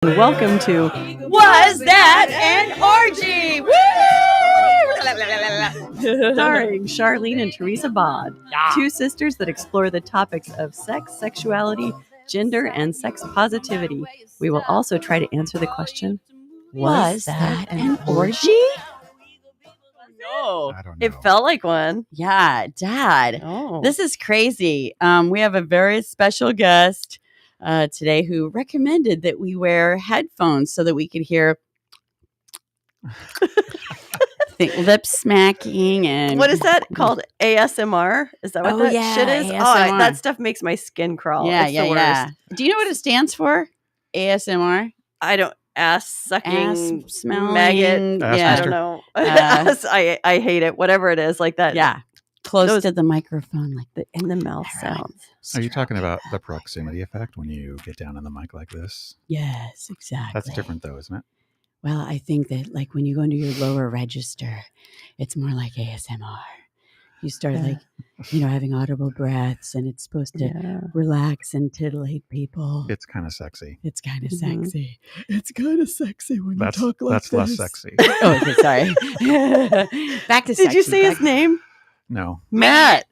And welcome to Was That an Orgy? Woo! Starring Charlene and Teresa Bawd, two sisters that explore the topics of sex, sexuality, gender, and sex positivity. We will also try to answer the question, was that an orgy? No, I don't know. It felt like one. Yeah, Dad. Oh. This is crazy. We have a very special guest today who recommended that we wear headphones so that we could hear lip smacking and What is that called? ASMR? Is that what that shit is? ASMR. Oh, that stuff makes my skin crawl. Yeah, It's yeah, the worst. yeah. Do you know what it stands for? ASMR. I don't ass sucking Ass smelling. maggot. Ass Yeah, I master. don't know. I hate it. Whatever it is, like that. Yeah, close Those- to the microphone, like the in the mouth sounds. Are you talking about the proximity effect when you get down on the mic like this? Yes, exactly. That's different though, isn't it? Well, I think that like when you go into your lower register, it's more like ASMR. You start like, having audible breaths, and it's supposed to relax and titillate people. It's kind of sexy. It's kind of Mhm. sexy. It's kind of sexy when That's you talk like that's this. less sexy. Oh, okay, sorry. Back to sexy. Did you say his name? No. Matt.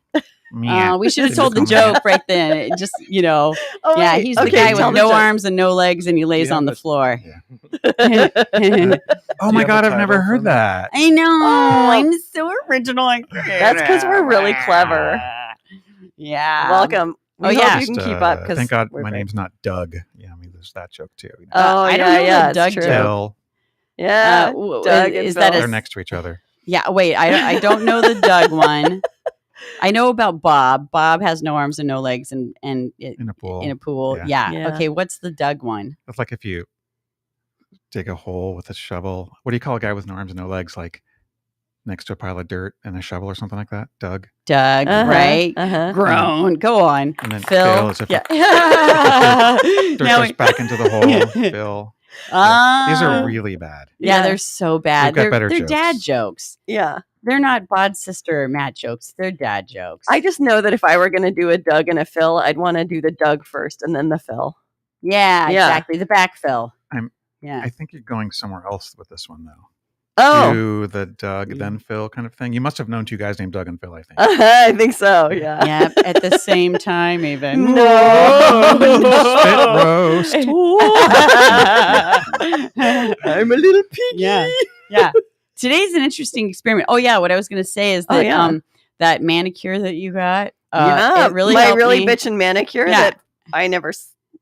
Meh. We should have Didn't told the call me that. joke right then. It just, Oh, yeah, wait. he's the Okay, guy tell with the no joke. arms and no legs, and he lays Yeah, on the but- floor. Yeah. Oh my have god, a I've never title heard from that. I know. Oh. I'm so original. That's because we're really clever. Yeah. Welcome. We Oh, hope yeah. you can keep up. Because Thank God my name's not Doug. Yeah, I mean, there's that joke too. You know. Oh, I don't yeah, know yeah. the It's Doug true. joke. Bill, Yeah. Doug is and that Bill. they're next to each other. Yeah, wait, I don't know the Doug one. I know about Bob. Bob has no arms and no legs and In a pool. in a pool. Yeah. Yeah. Yeah. Okay, what's the Doug one? It's like if you dig a hole with a shovel. What do you call a guy with no arms and no legs? Like next to a pile of dirt and a shovel or something like that? Doug. Doug, Uh-huh, right? Uh-huh. Grown. Go on. And then Phil. Phil is if Yeah. dirt Now goes we- back into the hole. Phil. These Ah. are really bad. Yeah, Yeah. they're so bad. We've got They're, better they're jokes. dad jokes. Yeah. They're not Bawd Sister or Matt jokes. They're dad jokes. I just know that if I were going to do a Doug and a Phil, I'd want to do the Doug first and then the Phil. yeah, Yeah. exactly. The back Phil. I'm- Yeah. I think you're going somewhere else with this one, though. Oh, Do the Doug, then Phil kind of thing. You must have known two guys named Doug and Phil, I think. I think so. Yeah. Yep, at the same time, even. No. Spit roast. I'm a little piggy. Yeah, yeah. Today's an interesting experiment. Oh yeah, what I was going to say is that Oh, yeah. that manicure that you got, Yeah. it really my helped really me. bitchin' manicure Yeah. that I never.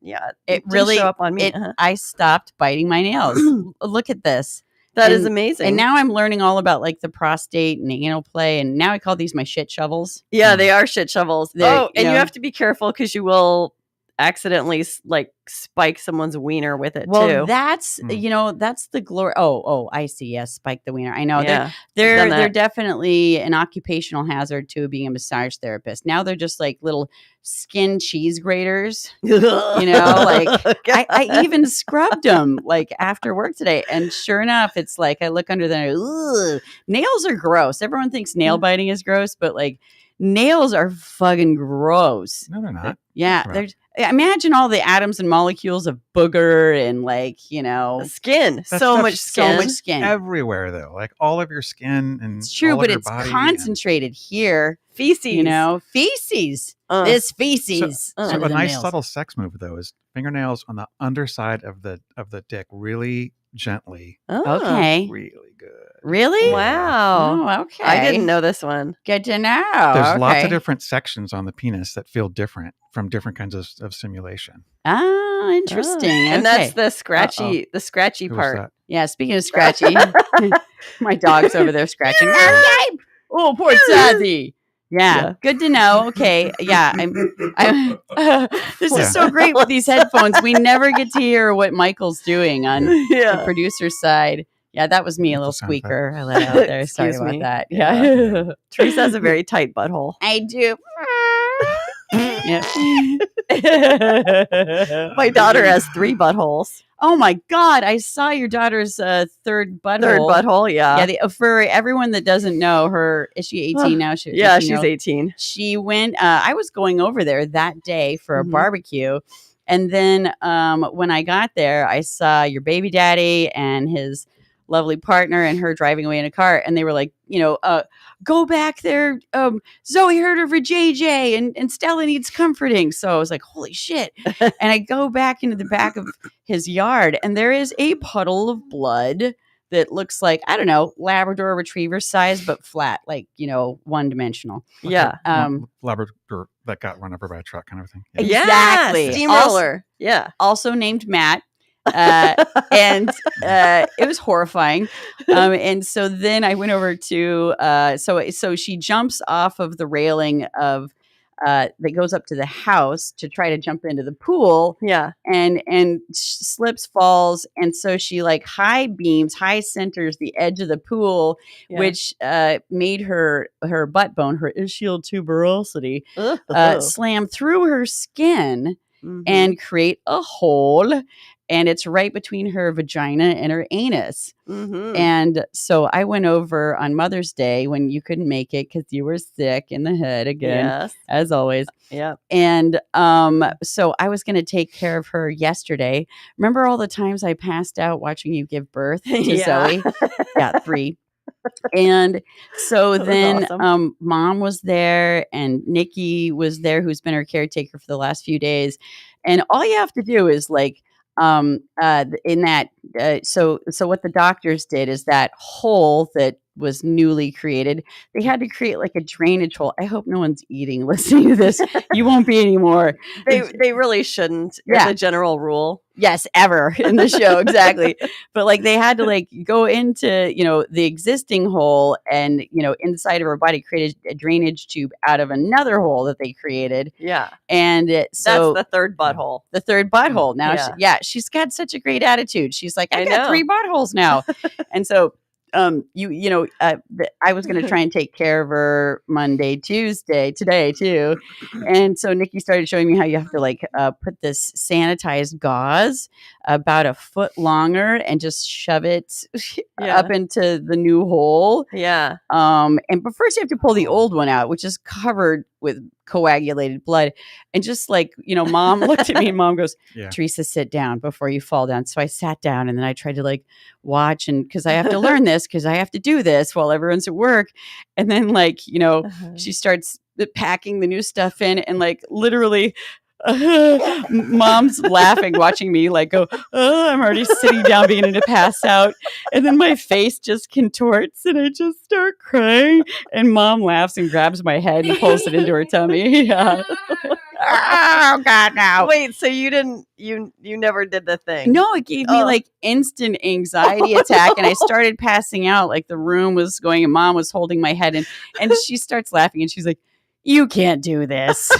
Yeah. It didn't really show up on me. It, I stopped biting my nails. Look at this. That is and- amazing. And now I'm learning all about like the prostate and anal play, and now I call these my shit shovels. yeah, they are shit shovels. They're, Oh, and you you know- have to be careful because you will accidentally like spike someone's wiener with it Well, too. that's Hmm. that's the glory. Oh, I see. Yes, spike the wiener. I know. yeah. They're done they're that. definitely an occupational hazard to being a massage therapist. Now they're just like little skin cheese graters. You like, I even scrubbed them like after work today, and sure enough, it's like I look under there. Ugh, nails are gross. Everyone thinks nail biting is gross, but like nails are fucking gross. No, they're not. Yeah, Right. there's. Imagine all the atoms and molecules of booger and like skin. That So stuff's much skin. so much skin. Everywhere, though. Like all of your skin and It's true, all of but your it's body concentrated here. Feces. Feces. Uh, This feces. So under a the nice nails. subtle sex move, though, is fingernails on the underside of the dick, really gently, oh, Okay. really good. Really? Wow. Oh, okay. I didn't know this one. Good to know. There's lots Okay. of different sections on the penis that feel different from different kinds of simulation. Ah, interesting. And Okay. that's the scratchy Who was part. that? Yeah, speaking of scratchy, my dog's over there scratching. Oh, poor Zaddy. Yeah, Yeah. good to know. Okay, yeah, I'm this is so great with these headphones. We never get to hear what Michael's doing on the Yeah. producer's side. Yeah, that was me, a little That's a sound effect. squeaker I let out there. Sorry Excuse about me. that. Yeah, Teresa has a very tight butthole. I do. Yeah. My daughter has 3 buttholes. Oh my God! I saw your daughter's third butthole. Third butthole, yeah. Yeah, for everyone that doesn't know her, is she 18 now? Yeah, 18 she's year old? 18. She went. I was going over there that day for a Mhm. barbecue, And then when I got there, I saw your baby daddy and his lovely partner and her driving away in a car. And they were like, go back there. Zoe heard of her JJ and Stella needs comforting. So I was like, holy shit. And I go back into the back of his yard and there is a puddle of blood that looks like, I don't know, Labrador retriever size, but flat, like, one dimensional. Yeah. Labrador that got run over by a truck kind of thing. Yeah. Exactly. Steamroller. Yeah. Also named Matt. And it was horrifying. And so then I went over to, so she jumps off of the railing of, that goes up to the house to try to jump into the pool. Yeah. And slips, falls. And so she like high centers the edge of the pool, which made her butt bone, her ischial tuberosity, slam through her skin and create a hole. And it's right between her vagina and her anus. And so I went over on Mother's Day when you couldn't make it because you were sick in the head again, as always. Yeah. And so I was going to take care of her yesterday. Remember all the times I passed out watching you give birth to Zoe? Yeah, 3. And so then awesome. Mom was there and Nikki was there, who's been her caretaker for the last few days. And all you have to do is like, in that, so what the doctors did is that hole that was newly created, they had to create like a drainage hole. I hope no one's eating listening to this. You won't be anymore. They really shouldn't. It's a general rule. Yes, ever in the show. Exactly. But like they had to like go into, the existing hole and, inside of her body create a drainage tube out of another hole that they created. Yeah. And so that's the third butthole. The third butthole. Now, she's got such a great attitude. She's like, I got 3 buttholes now. And so I was going to try and take care of her Monday, Tuesday, today too. And so Nikki started showing me how you have to like put this sanitized gauze about a foot longer and just shove it up into the new hole. Yeah. But first you have to pull the old one out, which is covered with coagulated blood. And just like, Mom looked at me and Mom goes, Teresa, sit down before you fall down. So I sat down and then I tried to like watch, and because I have to learn this, because I have to do this while everyone's at work. And then like, she starts packing the new stuff in and like literally Mom's laughing, watching me like go, I'm already sitting down beginning to pass out. And then my face just contorts and I just start crying. And Mom laughs and grabs my head and pulls it into her tummy. Yeah. Oh God, no. Wait, so you never did the thing? No, it gave me like instant anxiety attack and I started passing out. Like the room was going and Mom was holding my head and she starts laughing and she's like, you can't do this.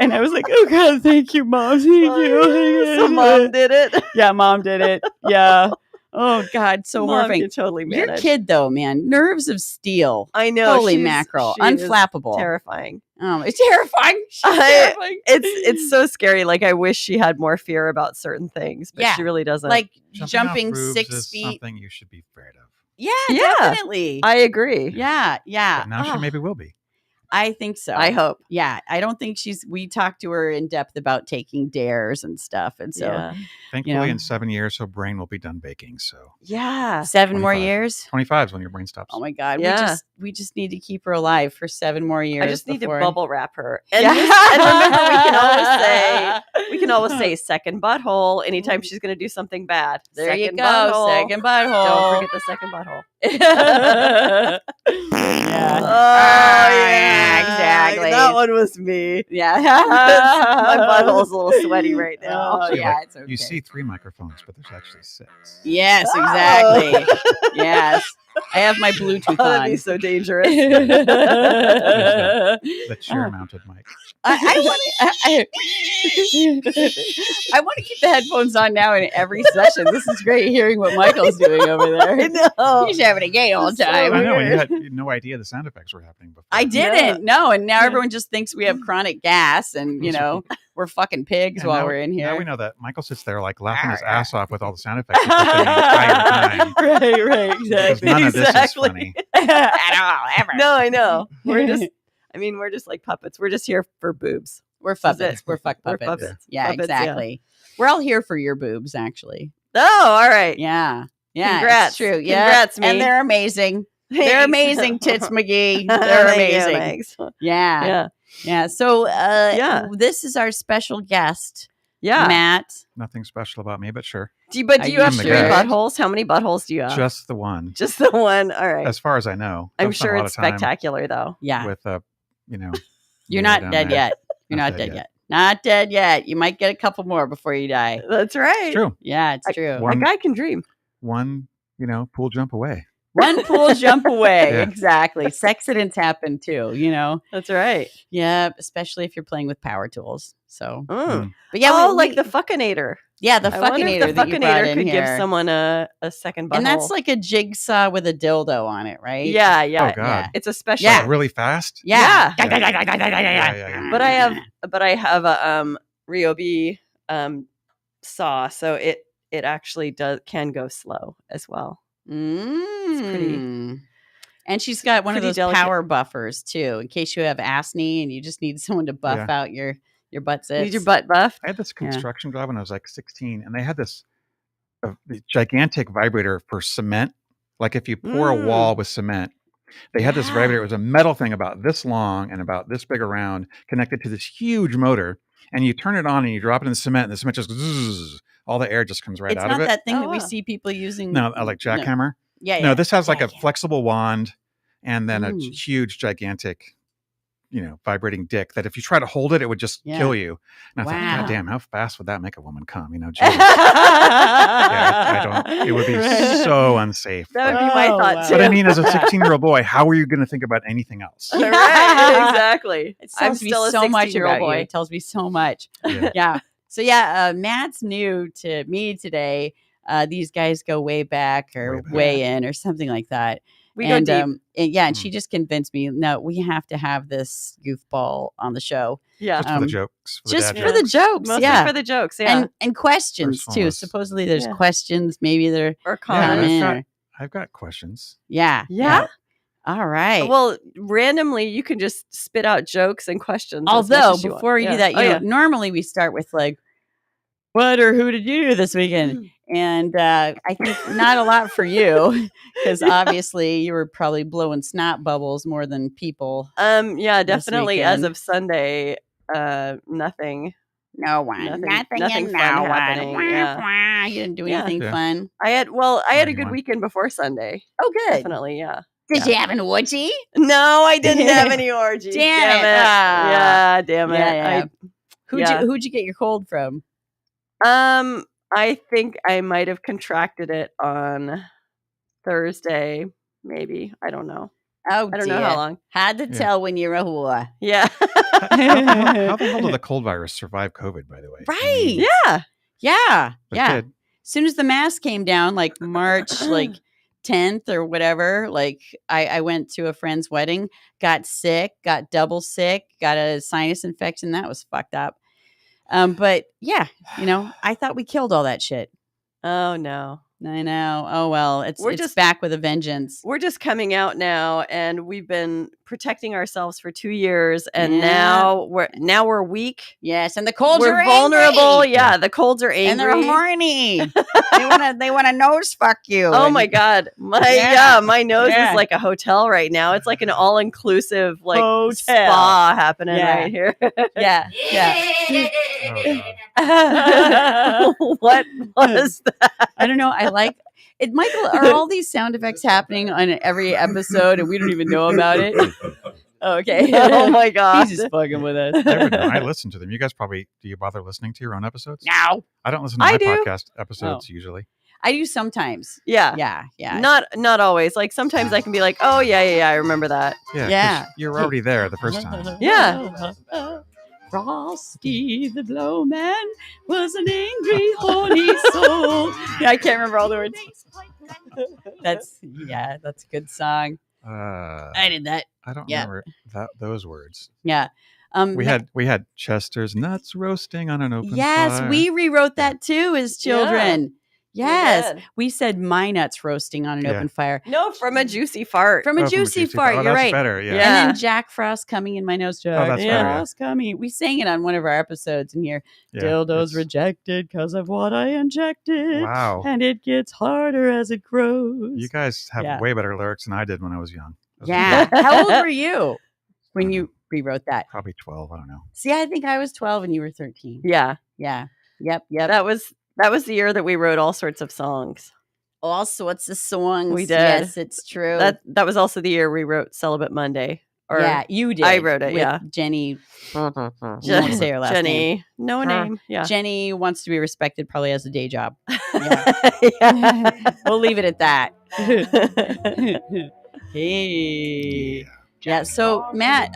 And I was like, oh God, thank you, Mom. Thank you. So Mom did it? Yeah, Mom did it. Yeah. Oh God, so Mom horrifying. can totally manage. Your kid though, man, nerves of steel. I know. Holy mackerel. Unflappable. Terrifying. It's terrifying. Terrifying. It's so scary. Like I wish she had more fear about certain things, but she really doesn't. Like jumping 6 feet. Something you should be afraid of. Yeah, definitely. I agree. Yeah. But now she maybe will be. I think so. I hope. Yeah. I don't think we talked to her in depth about taking dares and stuff. And so thankfully in 7 years, her brain will be done baking. So 7 more years. 25 is when your brain stops. Oh my God. We just need to keep her alive for 7 more years. I just need to bubble wrap her. And remember, we can always say second butthole anytime she's going to do something bad. There second you go. Butthole. Second butthole. Don't forget the second butthole. Exactly. That one was me. Yeah. My butthole's a little sweaty right now. Oh, yeah, it's okay. You see 3 microphones, but there's actually 6. Yes, exactly. Yes. I have my Bluetooth on. That'd be so dangerous. The chair-mounted mic. I want to keep the headphones on now in every session. This is great hearing what Michael's doing over there. I know. He's having a gay all the time. I know. You had no idea the sound effects were happening before. I didn't. No. And now everyone just thinks we have chronic gas and, we're fucking pigs while we're in here. Now we know that Michael sits there like laughing his ass off with all the sound effects he's put in the entire time. Right, exactly. Because none of this is funny. At all, ever. No, I know. We're just like puppets. We're just here for boobs. We're This is puppets. it. We're fuck We're puppets. puppets. Yeah, Puppets, yeah. exactly. We're all here for your boobs, actually. Oh, all right. Yeah. Yeah. Congrats. It's true. Yeah. Congrats, me. And they're amazing. They're Thanks. amazing, Tits McGee. They're Thank you, amazing. thanks. Yeah. Yeah. Yeah. So Yeah. this is our special guest, Yeah. Matt. Nothing special about me, but sure. Do you Are have you three sure? buttholes? How many buttholes do you have? Just the one. Just the one. All right. As far as I know. I'm I've spent sure a lot it's of time spectacular, though. Yeah. With You're mirror not down dead there. yet. You're not dead yet. Not dead yet. You might get a couple more before you die. That's right. It's true. Yeah, it's true. One- A guy can dream. One, pool jump away. One pool jump away. Yeah. Exactly. Accidents happen too, That's right. Yeah, especially if you're playing with power tools. So, Mm. but yeah, like the fuckinator. yeah, the I wonder if fuckinator the that you brought fuckinator in could give here. someone a second butthole. And that's like a jigsaw with a dildo on it, right? yeah. Oh, God. Yeah. It's a special. Yeah. Like, really fast? Yeah. Yeah. But I have a Ryobi saw, so it actually can go slow as well. pretty. And she's got one of pretty those delicate. power buffers too, in case you have acne and you just need someone to buff out your butt zits. Need your butt buffed? I had this construction job when I was like 16, and they had this gigantic vibrator for cement. Like if you pour a wall with cement, they had this vibrator. It was a metal thing about this long and about this big around, connected to this huge motor. And you turn it on and you drop it in the cement, and the cement just zzz, all the air just comes right out of it. It's not that thing Oh, that we wow. see people using. No, like jackhammer. Yeah. No, this has like Yeah, a flexible wand and then a Ooh. huge, gigantic, vibrating dick that if you try to hold it, it would just kill you. And I thought, Wow. God damn, how fast would that make a woman come? Jesus. I don't. It would be so unsafe. That would be my Oh, thought wow. too. But I mean, as a 16-year-old boy, how are you going to think about anything else? Right, exactly. It I'm tells me still a so much 16-year-old about boy. you. It tells me so much. Yeah. Yeah. So Matt's new to me today. These guys go way back or Way back. way in or something like that. We go deep. And she just convinced me, no, we have to have this goofball on the show. Yeah. Just for the jokes. For the Just dad for the jokes. Mostly yeah. for the jokes. Yeah. And questions First one too. was- Supposedly there's Yeah. questions. Maybe they're or Yeah, comments. coming. I've got questions. Yeah. All right. Well, randomly, you can just spit out jokes and questions. as much Although as you want. before you do Yeah. that, normally we start with like, what or who did you do this weekend? And I think not a lot for you because obviously you were probably blowing snot bubbles more than people. Yeah, this definitely. As weekend. of Sunday, nothing. No one, nothing fun happening. Yeah. You didn't do Yeah. anything Yeah. fun. I had a good Anyone. weekend before Sunday. Oh, good. Definitely, yeah. Did you have an orgy? No, I didn't have any orgies. Damn it. Ah. Yeah, damn it. Yeah. Yeah. Who'd you get your cold from? I think I might have contracted it on Thursday, maybe. I don't know. Oh, I don't know how long. Had to tell when you're a whore. Yeah. How the hell did the cold virus survive COVID, by the way? Right. Yeah. Yeah. But it Yeah. did. As soon as the mask came down, like March 10th or whatever, like I went to a friend's wedding, got sick, got double sick, got a sinus infection. That was fucked up. But yeah, I thought we killed all that shit. Oh no. I know. Oh well, it's just back with a vengeance. We're just coming out now, and we've been protecting ourselves for 2 years, and Yeah. now we're weak. Yes, and the colds We're are vulnerable. angry. Yeah, the colds are angry. And they're horny. they wanna nose fuck you. Oh And- my god, my nose Yeah. is like a hotel right now. It's like an all inclusive Hotel. spa happening Yeah. right here. Yeah. Oh, God. What was that? I don't know. I like it. Michael, are all these sound effects happening on every episode and we don't even know about it? Okay. Oh my god, He's just fucking with us. Never know. I listen to them. You guys probably, do you bother listening to your own episodes? No. I don't listen to I my do. podcast episodes usually. I do sometimes. Yeah. Yeah. Not always. Like sometimes I can be like, oh yeah, I remember that. Yeah. 'cause Yeah. You're already there the first time. Yeah. Frosty the Blowman was an angry, horny soul. Yeah, I can't remember all the words. That's a good song. I did that. I don't Yeah. remember those words. Yeah. We had Chester's nuts roasting on an open Yes, fire. we rewrote that too as children. Yes. did. We said my nuts roasting on an Yeah. open fire. No, from a juicy fart. From a juicy fart. Oh, You're that's right. better. Yeah. And Yeah. then Jack Frost coming in my nose. Jack that's better, yeah. Frost coming. We sang it on one of our episodes in here. Yeah, Dildos it's- rejected because of what I injected. Wow. And it gets harder as it grows. You guys have Yeah. way better lyrics than I did when I was young. I was Yeah. How old were you when you rewrote that? Probably 12. I don't know. See, I think I was 12 and you were 13. Yeah. Yeah. Yep. That was the year that we wrote all sorts of songs. All sorts of songs. We did. Yes, it's true. That was also the year we wrote Celibate Monday. Or yeah, you did. I wrote it, with yeah. Jenny. You won't Jen- say her last Jenny. name. No name. Yeah. Jenny wants to be respected, probably has a day job. Yeah. We'll leave it at that. Hey. Yeah. So Matt,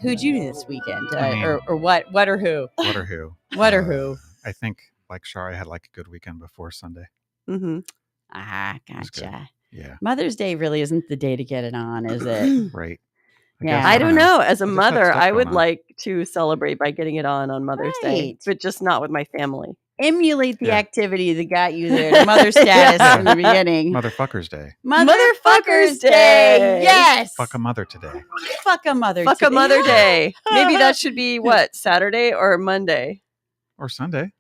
who'd you do this weekend? I mean- Or what? What or who? What or who? What or who? I think, like Shar, I had like a good weekend before Sunday. Mhm. Ah, was good. gotcha. Yeah. Mother's Day really isn't the day to get it on, is it? Right. Yeah. guess, I don't know. As a I just had mother, stuff I going would on. like to celebrate by getting it on Mother's Day, Right. but just not with my family. Emulate the Yeah. activity that got you there to mother status Yeah. in the beginning. Motherfuckers Day. Motherfuckers Day. Day. Yes. Fuck a mother today. Fuck a mother. Fuck a today. Mother Day. Maybe that should be what, Saturday or Monday? Or Sunday.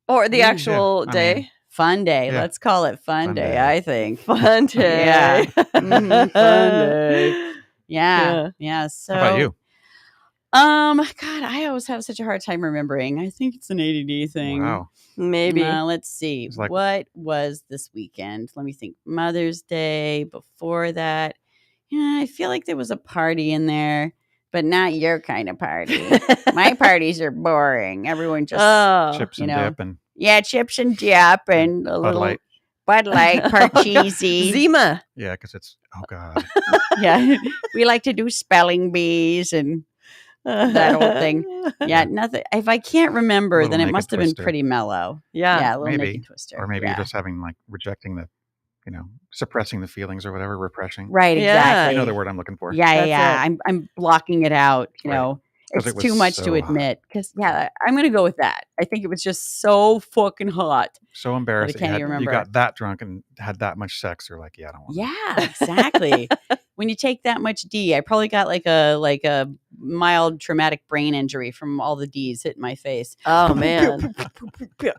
Or the Yeah, actual I day? mean, Fun day. Yeah. Let's call it fun, Fun day, day. I think. Fun day. Yeah. Mhm, fun day. Yeah. Yeah. Yeah. So How about you? God, I always have such a hard time remembering. I think it's an ADD thing. Wow. Maybe. Let's see. It's like- What was this weekend? Let me think. Mother's Day. Before that, yeah, I feel like there was a party in there, but not your kind of party. My parties are boring. Everyone just Oh. Chips you and know, dip and chips and dip and a Bud little Light. Bud Light, Parcheesi. Zima. Yeah, because it's, oh God. Yeah, we like to do spelling bees and that whole thing. Yeah, nothing. If I can't remember, Little then it naked must have been twister. pretty mellow. Yeah. Yeah, a little maybe. naked twister. Or maybe yeah. you're just having like rejecting the, suppressing the feelings or whatever, repressing. Right, Yeah. exactly. I know the word I'm looking for. Yeah, That's yeah. I'm blocking it out. You Right. know, 'Cause it's it was too much so to hot. admit. Because I'm gonna go with that. I think it was just so fucking hot. So embarrassed that can't even you remember. got that drunk and had that much sex. You're like, yeah, I don't want Yeah, exactly. When you take that much D, I probably got like a mild traumatic brain injury from all the D's hitting my face. Oh, man. Yeah.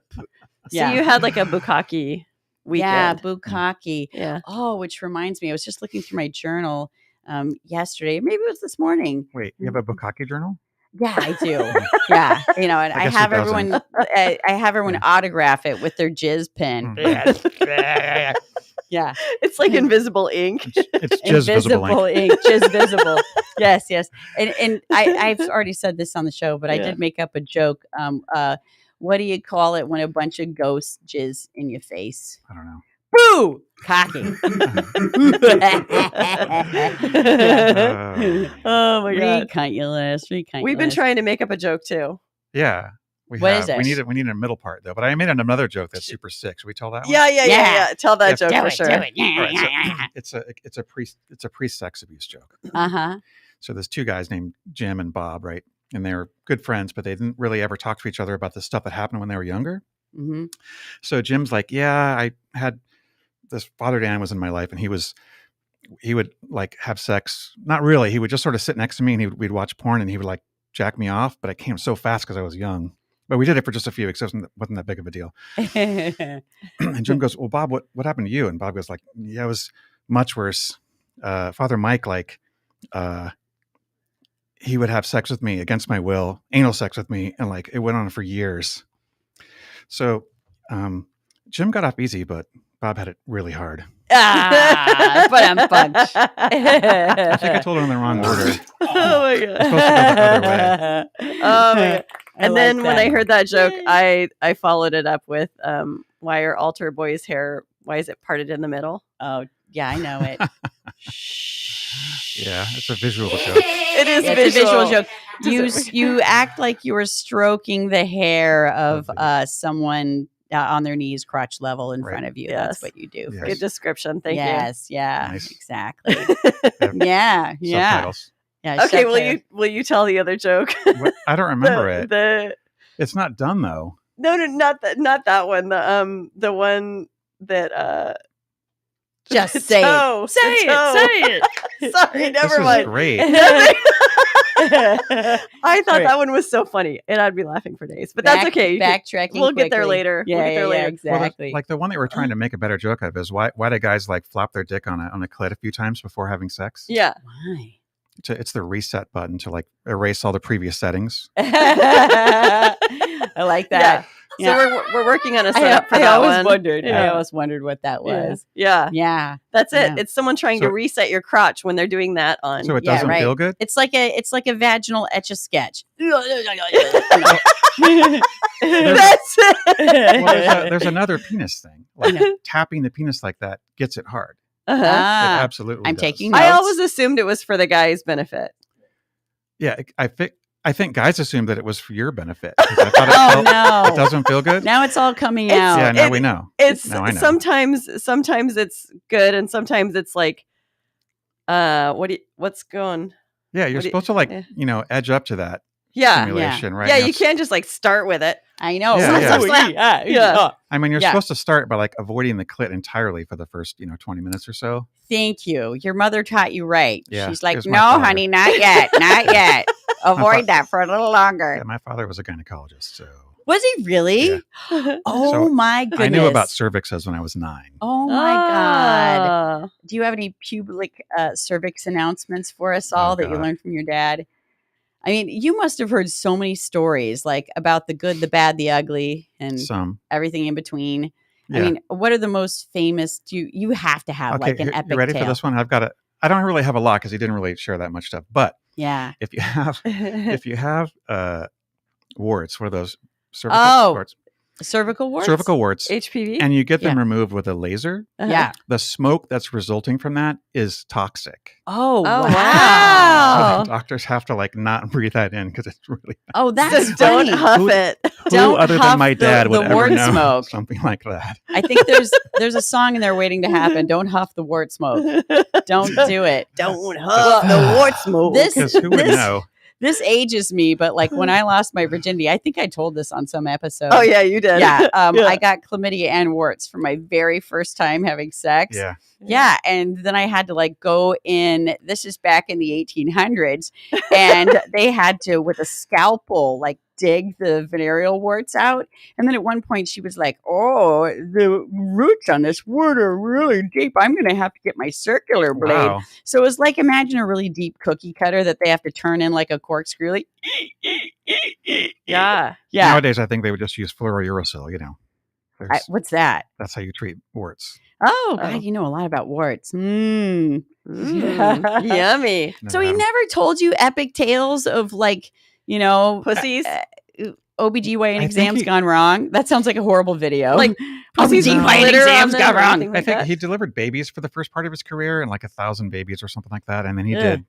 So you had like a bukkake Yeah, weekend. bukkake. Yeah. Oh, which reminds me, I was just looking through my journal yesterday. Maybe it was this morning. Wait, you have a bukkake journal? Yeah, I do. Yeah, and I I guess have who doesn't? everyone. I have everyone Yeah. autograph it with their jizz pin. Mm. Yeah, It's like invisible ink. It's just visible ink. jizz visible. Yes, yes. And I've already said this on the show, but I Yeah. did make up a joke. What do you call it when a bunch of ghosts jizz in your face? I don't know. Boo! Cocky. Oh my god. Recunulus. We've been trying to make up a joke too. Yeah. What is We it? need a middle part though. But I made another joke that's super sick. Should we tell that one? Yeah. Tell that joke Do for it, sure. do it. All right, so it's a pre-sex abuse joke. Uh-huh. So there's two guys named Jim and Bob, right? And they're good friends, but they didn't really ever talk to each other about the stuff that happened when they were younger. Mm-hmm. So Jim's like, yeah, I had this Father Dan was in my life, and he would like have sex. Not really. He would just sort of sit next to me, and we'd watch porn, and he would like jack me off. But I came so fast because I was young. But we did it for just a few weeks. It wasn't that big of a deal. And Jim goes, well, Bob, what happened to you? And Bob goes like, yeah, it was much worse. Father Mike, like, he would have sex with me against my will, anal sex with me. And like, it went on for years. So, Jim got off easy, but Bob had it really hard. But I'm fun. I think I told it in the wrong order. Oh my god. It's supposed to go the other way. Oh my god. And like then when that. I heard that joke, I followed it up with why are altar boys' hair, why is it parted in the middle? Oh, yeah, I know it. Yeah, it's a visual joke. It is It's a visual joke. Does You act like you were stroking the hair of Lovely. someone on their knees, crotch level in Right. front of you. Yes. That's what you do. Yes. for Good description. Thank yes, yeah, Nice. exactly. Yeah, Yeah, yeah, Subtitles. yeah. you. Okay, subtitles. will you tell the other joke? What? I don't remember it. The It's not done though. no, not that one. The one Just the say toe. it. Say The toe. it. Sorry, This never is mind. great. I thought Right. that one was so funny, and I'd be laughing for days. But that's okay. Backtracking. We'll get there quickly. later. Yeah, We'll get there later. Well, exactly. like the one that we're trying to make a better joke of is why do guys like flop their dick on a clit a few times before having sex? Yeah. Why? It's the reset button to like erase all the previous settings. I like that. So we're working on a setup for I that always one. wondered. I Yeah. always wondered what that was. Yeah. Yeah. That's it. Yeah. It's someone trying to So- reset your crotch when they're doing that on. So it Yeah, doesn't right. feel good. It's like a vaginal etch-a-sketch. That's it. Well, there's another penis thing. Like tapping the penis like that gets it hard. Uh-huh. It Ah, absolutely. I'm does. taking I notes. always assumed it was for the guy's benefit. Yeah, I think guys assumed that it was for your benefit. 'Cause I thought Oh it no! doesn't feel good. Now it's all coming It's- out. Yeah, now we know. It's Now I know. sometimes it's good, and sometimes it's like, what's going? Yeah, you're What do you- supposed to like yeah. edge up to that Yeah, simulation, right? yeah. You know, You can't just like start with it. I know. Yeah, Slap, yeah. slap, slap. Yeah. I mean, you're Yeah. supposed to start by like avoiding the clit entirely for the first 20 minutes or so. Thank you. Your mother taught you right. Yeah, She's it like, was my no, father." honey, not yet. Not yet. Avoid that for a little longer. Yeah, my father was a gynecologist, so Was he really? Yeah. Oh So, my goodness. I knew about cervixes when I was 9. Oh my God. Ah. Do you have any pubic cervix announcements for us all that you God. learned from your dad? I mean, you must have heard so many stories like about the good, the bad, the ugly, and Some. everything in between. Yeah. I mean, what are the most famous? You have to have like an you epic ready tale. for this one? I don't really have a lot because he didn't really share that much stuff. But Yeah. if you have warts, what are those? Cervical Oh, warts? cervical warts. Cervical warts. HPV. And you get them Yeah. removed with a laser. Uh-huh. Yeah. The smoke that's resulting from that is toxic. Oh, Oh, wow. wow. So doctors have to like not breathe that in because it's really Oh, that's So don't funny. huff Who- it. who Don't other huff than my the- dad the would ever wart know smoke. something like that. I think there's a song in there waiting to happen. Don't huff the wart smoke. Don't do it. Don't huff the wart smoke. Because who would this- know? This ages me, but like when I lost my virginity, I think I told this on some episode. Oh yeah, you did. Yeah, Yeah. I got chlamydia and warts for my very first time having sex. Yeah. Yeah, and then I had to like go in. This is back in the 1800s, and they had to with a scalpel like dig the venereal warts out. And then at one point she was like, "Oh, the roots on this wart are really deep. I'm going to have to get my circular blade." Wow. So it was like imagine a really deep cookie cutter that they have to turn in like a corkscrew. Like, Yeah. yeah. Nowadays, I think they would just use fluorouracil. What's that? That's how you treat warts. Oh, Oh. God, you know a lot about warts. Mm. Yummy. So he Never never told you epic tales of like, Pussies. OBGYN I exams think gone wrong. That sounds like a horrible video. Like, pussies with OBGYN glitter on exams them gone or wrong. anything I like think that? he delivered babies for the first part of his career and like 1,000 babies or something like that. And then he Yeah. did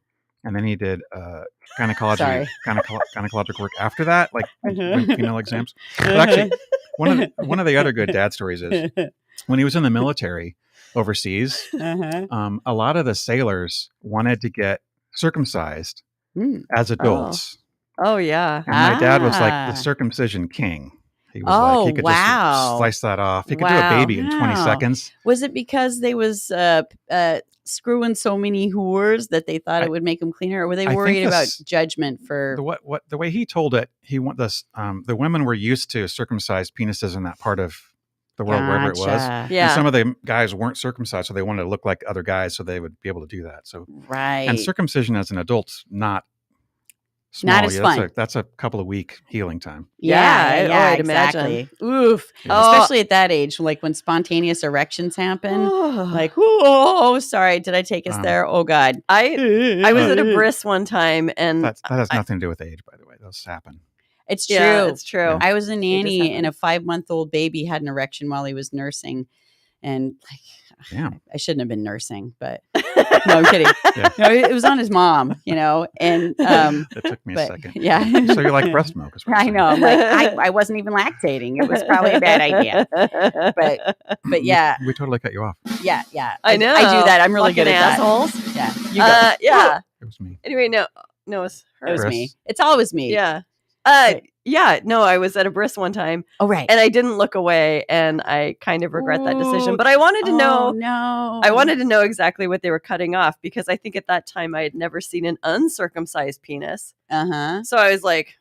gynecologic work after that, like female exams. But actually, one of the other good dad stories is when he was in the military overseas, Uh-huh. a lot of the sailors wanted to get circumcised Mm. as adults. Oh yeah. And my dad was like Ah. the circumcision king. He was Oh, like, he could wow. just slice that off. He could do Wow. a baby in 20 Wow. seconds. Was it because they was screwing so many whores that they thought it would make them cleaner, or were they I think worried about this- judgment for? The way he told it, he want this. The women were used to circumcised penises in that part of the world, wherever it was. Gotcha. Yeah. And some of the guys weren't circumcised, so they wanted to look like other guys, so they would be able to do that. So, Right. and circumcision as an adult's not small. Not as Yeah, fun. That's a couple of week healing time. Yeah, yeah, I'd imagine. exactly. Oof. Oh. Especially at that age, like when spontaneous erections happen. Oh. Like, oh, sorry, did I take us there? Oh God. I was at a bris one time, and That has nothing to do with age, by the way. Those happen. It's true. yeah, it's true. I was a nanny, happen. and a 5-month-old baby had an erection while he was nursing, and like, Damn. I shouldn't have been nursing, but no, I'm kidding. Yeah. No, it was on his mom, and It took me a but second. yeah. So you're like breast milk. Is what I you're know. I'm like, I wasn't even lactating. It was probably a bad idea. But saying. yeah, We totally cut you off. yeah. I know. I do that. I'm really Fucking good at assholes. that. Yeah. You go. Yeah. It was me. Anyway, no, it's her. It was Chris. me. It's always me. Yeah. Right. Yeah, no, I was at a bris one time Oh, right. and I didn't look away, and I kind of regret that decision. But I wanted to know. No. I wanted to know exactly what they were cutting off, because I think at that time I had never seen an uncircumcised penis. So I was like,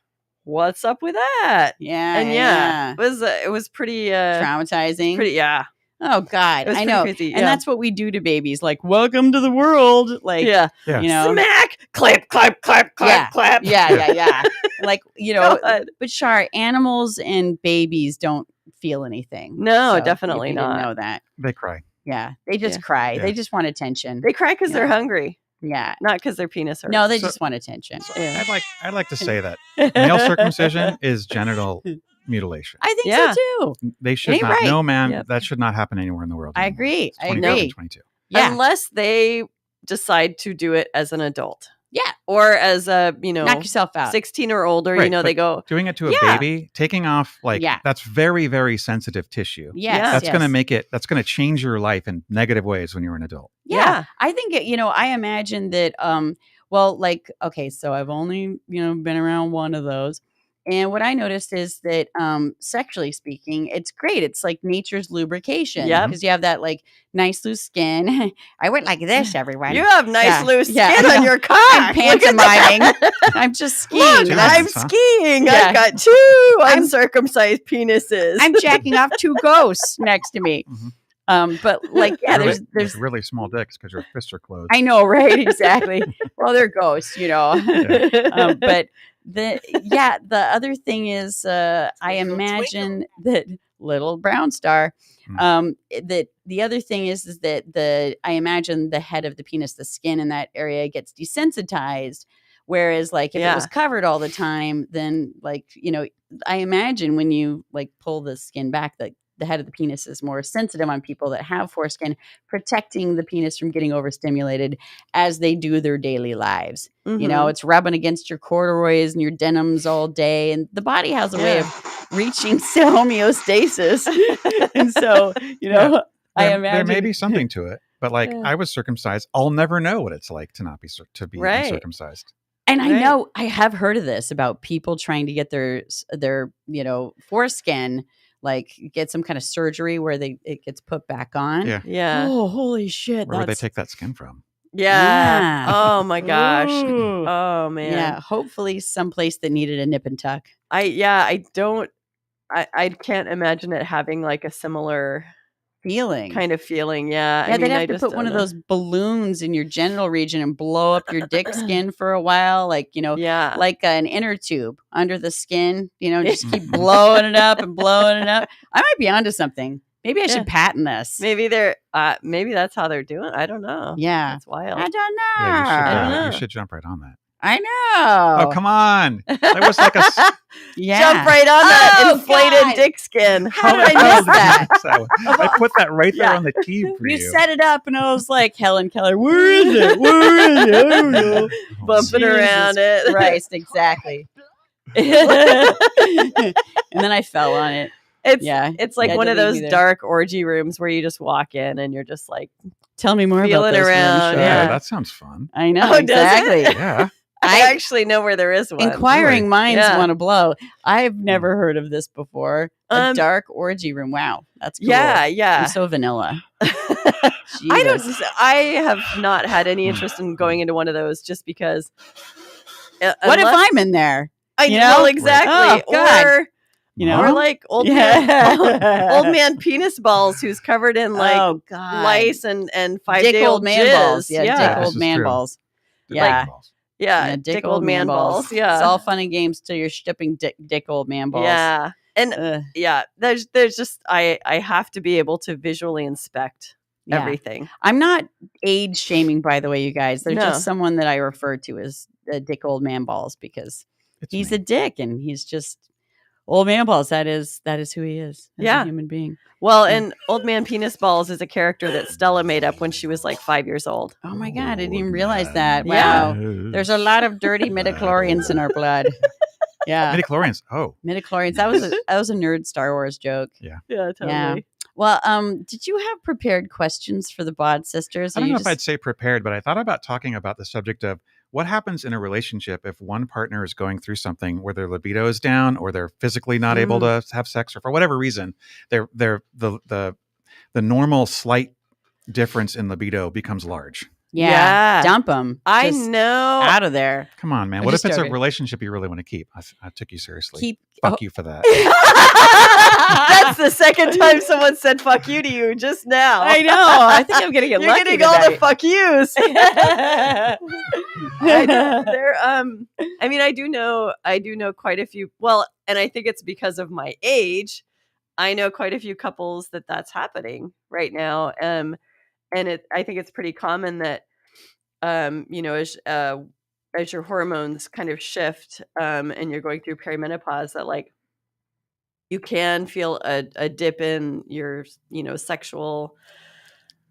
"What's up with that?" yeah, And yeah. it was pretty Traumatizing. Pretty, yeah. Oh God, It was I pretty know, crazy, and yeah. that's what we do to babies. Like, welcome to the world. Like, Yeah. Yeah. you know, Smack, clap, clap, clap, clap, clap. yeah. Like, you know, God. but Char, animals and babies don't feel anything. No, So, definitely if you not. Didn't know that. They cry. Yeah, they just Yeah. cry. Yeah. They just want attention. They cry because they're Yeah. hungry, Yeah, not because their penis hurts. no, they So- just want attention. Yeah. I'd like to say that male circumcision is genital mutilation. I think Yeah. so too. They should ain't not. right. No, man, Yep. that should not happen anywhere in the world. I anymore. agree. It's I 2022. Yeah, Unless they decide to do it as an adult. yeah. Or as a, Knock yourself out. 16 or older, Right, they but go, Doing it to a Yeah. baby, taking off that's very, very sensitive tissue. Yes, Yeah. That's going to yes. make it. That's going to change your life in negative ways when you're an adult. Yeah. I think I imagine that well, like, okay, so I've only, been around one of those. And what I noticed is that sexually speaking, it's great. It's like nature's lubrication. Yep. Because you have that like nice loose skin. I went like this, everyone. you have nice Yeah, loose yeah, skin I on know. your cock. I'm Look at that. pantomiming. I'm just skiing. Look, That's- I'm huh? skiing. Yeah. I've got two I'm- uncircumcised penises. I'm jacking off two ghosts next to me. Mhm. But like, yeah, Really, there's with really small dicks because your fists are closed. I know, right? Exactly. Well, they're ghosts, Yeah. but the other thing is, I imagine that little brown star. That the other thing is that I imagine the head of the penis, the skin in that area gets desensitized. Whereas, like, if it was covered all the time, then like, I imagine when you like pull the skin back, like the head of the penis is more sensitive on people that have foreskin, protecting the penis from getting overstimulated as they do their daily lives. Mhm. It's rubbing against your corduroys and your denims all day, and the body has a way of reaching homeostasis. And so, I imagine there may be something to it, but like Yeah. I was circumcised. I'll never know what it's like to not be Right. uncircumcised. And I Right. know I have heard of this about people trying to get their foreskin, like get some kind of surgery where it gets put back on. Yeah. Yeah. Oh, holy shit! Where would they that's- take that skin from? Yeah. Yeah. Oh my gosh. Ooh. Oh man. Yeah, hopefully someplace that needed a nip and tuck. I can't imagine it having like a similar Feeling. kind of feeling. Yeah. Yeah, I they'd mean, I have to just put don't one of know. those balloons in your genital region and blow up your dick skin for a while, like, Yeah. like an inner tube under the skin, just keep blowing it up and blowing it up. I might be onto something. Maybe I Yeah. should patent this. Maybe maybe that's how they're doing. I don't know. Yeah. That's wild. I don't know. Yeah, don't know. you should jump right on that. I know. Oh, come on! That was like a. Yeah. Jump right on that Oh, inflated God. dick skin. How did I the hell miss that? I put that right there Yeah. on the tee for You you. set it up, and I was like, Helen Keller, where is it? Where is it? I don't know. Bumping around it. Christ, exactly. And then I fell on it. It's like Yeah, one of don't leave those me there. dark orgy rooms where you just walk in and you're just like, Tell me more Feeling about this around, room, yeah. Char. That sounds fun. I know, Oh, does it? exactly. Yeah. I actually know where there is one. Inquiring Really? minds Yeah. want to blow. I've never heard of this before. A dark orgy room. Wow, that's cool. Yeah, I'm yeah. so vanilla. I don't. Jesus. I have not had any interest in going into one of those just because. What if I'm in there? I you know know? exactly, Oh, God. or You or know? like old Yeah. man, old man penis balls who's covered in like oh God, lice and dick 5-day old old man jizz. balls. Yeah, yeah, dick This old is man true. balls. The Yeah. big balls. yeah, dick old man balls. Yeah, It's all fun and games till you're shipping dick old man balls. yeah, and Ugh. yeah. There's just I have to be able to visually inspect Yeah. everything. I'm not age shaming, by the way, you guys. There's No. just someone that I refer to as dick old man balls because It's he's me. a dick and he's just old man balls. That is who he is as Yeah. a human being. Well, Yeah. and old man penis balls is a character that Stella made up when she was like 5 years old. Oh my God, I didn't Old even realize man that. Yeah. Wow. penis. There's a lot of dirty midichlorians in our blood. Yeah. Midichlorians. Oh, Midichlorians. That was a nerd Star Wars joke. Yeah, totally. Yeah. Well, did you have prepared questions for the Bawd Sisters? I don't know if I'd say prepared, but I thought about talking about the subject of what happens in a relationship if one partner is going through something where their libido is down or they're physically not able to have sex, or for whatever reason, the normal slight difference in libido becomes large. Yeah. Dump them. I know. Out of there. Come on, man. I'm What just if it's a joking. relationship you really want to keep? I took you seriously. You for that. That's the second time someone said fuck you to you just now. I know. I think I'm going to get You're lucky getting all the tonight. fuck yous. I mean, I do know quite a few. Well, and I think it's because of my age. I know quite a few couples that's happening right now. And I think it's pretty common that, as your hormones kind of shift, and you're going through perimenopause, that like you can feel a dip in your, sexual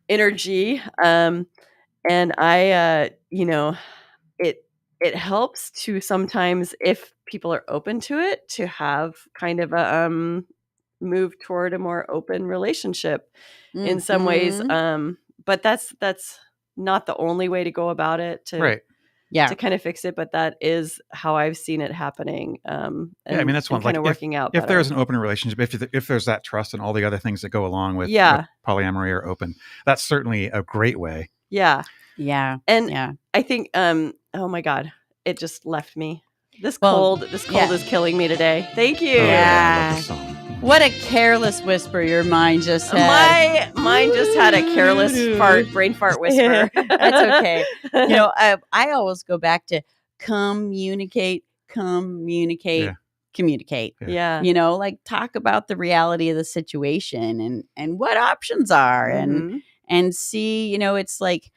energy. And I, it helps to sometimes, if people are open to it, to have kind of a move toward a more open relationship in some ways. But that's not the only way to go about it to kind of fix it, but that is how I've seen it happening. I mean, that's one kind of working out better. If there's an open relationship, if there's that trust and all the other things that go along with polyamory or open, that's certainly a great way. Yeah. And I think, oh my God, it just left me. This cold is killing me today. Thank you. I love this song. What a careless whisper your mind just had. My mind just had a careless brain fart whisper. That's okay. I always go back to communicate. Yeah. Like talk about the reality of the situation and what options are and see, it's like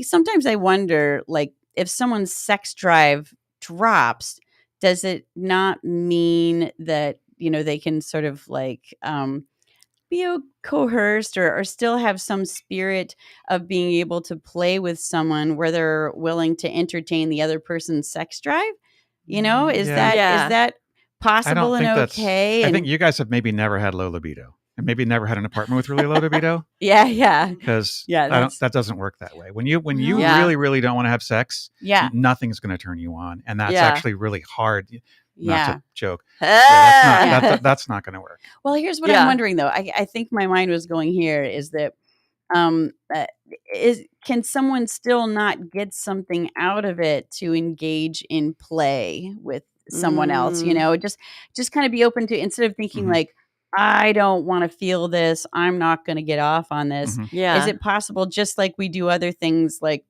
sometimes I wonder, like, if someone's sex drive drops, does it not mean that they can sort of like be coerced or still have some spirit of being able to play with someone where they're willing to entertain the other person's sex drive? Is that possible and okay? I think you guys have maybe never had low libido. And maybe never had an apartment with really low libido. Because that doesn't work that way. When you really, really don't want to have sex, nothing's going to turn you on. And that's actually really hard. Not to joke. That's not going to work. Well, here's what I'm wondering, though. I think my mind was going here is that can someone still not get something out of it to engage in play with someone else? Just kind of be open to, instead of thinking like, I don't want to feel this, I'm not going to get off on this. Is it possible, just like we do other things like,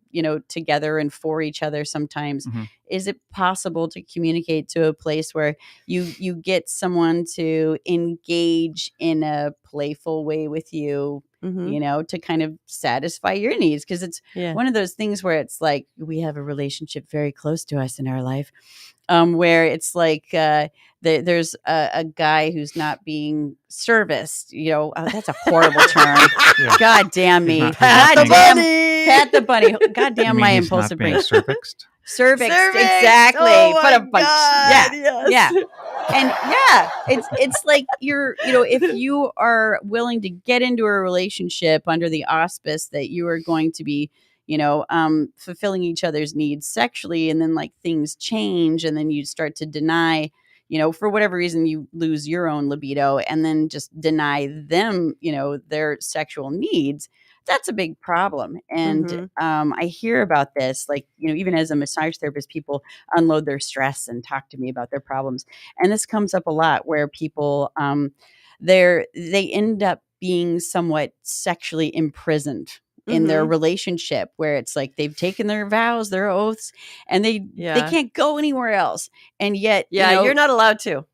together and for each other sometimes, is it possible to communicate to a place where you get someone to engage in a playful way with you, to kind of satisfy your needs? Because it's one of those things where it's like we have a relationship very close to us in our life, where it's like there's a guy who's not being serviced. That's a horrible term. God damn me. Pat the bunny. God damn my impulsive brain. Cervixed? Cervixed, exactly. Oh But a bunch. God, And it's like if you are willing to get into a relationship under the auspice that you are going to be fulfilling each other's needs sexually, and then like things change and then you start to deny, for whatever reason you lose your own libido and then just deny them, their sexual needs. That's a big problem. And I hear about this, like, even as a massage therapist, people unload their stress and talk to me about their problems. And this comes up a lot where people, they end up being somewhat sexually imprisoned in their relationship, where it's like they've taken their vows, their oaths, and they can't go anywhere else. And yet, you're not allowed to.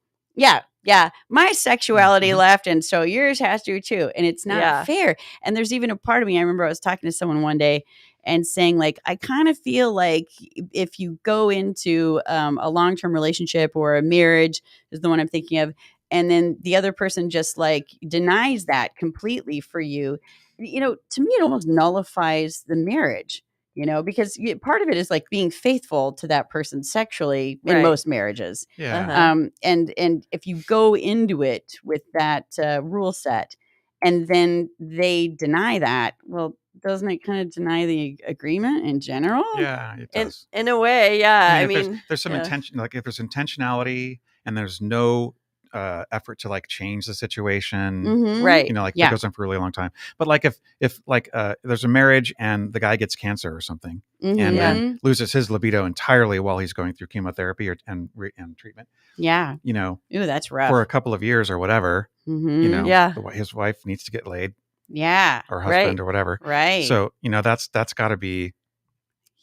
My sexuality left, and so yours has to too. And it's not fair. And there's even a part of me, I remember I was talking to someone one day and saying, like, I kind of feel like if you go into a long-term relationship or a marriage is the one I'm thinking of, and then the other person just like denies that completely for you, to me, it almost nullifies the marriage. Because part of it is like being faithful to that person sexually in most marriages. And if you go into it with that rule set and then they deny that, well, doesn't it kind of deny the agreement in general? Yeah, it does. In a way, yeah. I mean, there's some intention, like if there's intentionality and there's no effort to like change the situation, Mhm. right. you know, like Yeah. that goes on for a really long time. But like if like there's a marriage and the guy gets cancer or something Mhm. and Yeah. then loses his libido entirely while he's going through chemotherapy and treatment, Yeah. you know, Ooh, that's rough. for a couple of years or whatever, Mhm. you know, Yeah. his wife needs to get laid, Yeah. or husband Right. or whatever. Right. So, you know, that's got to be,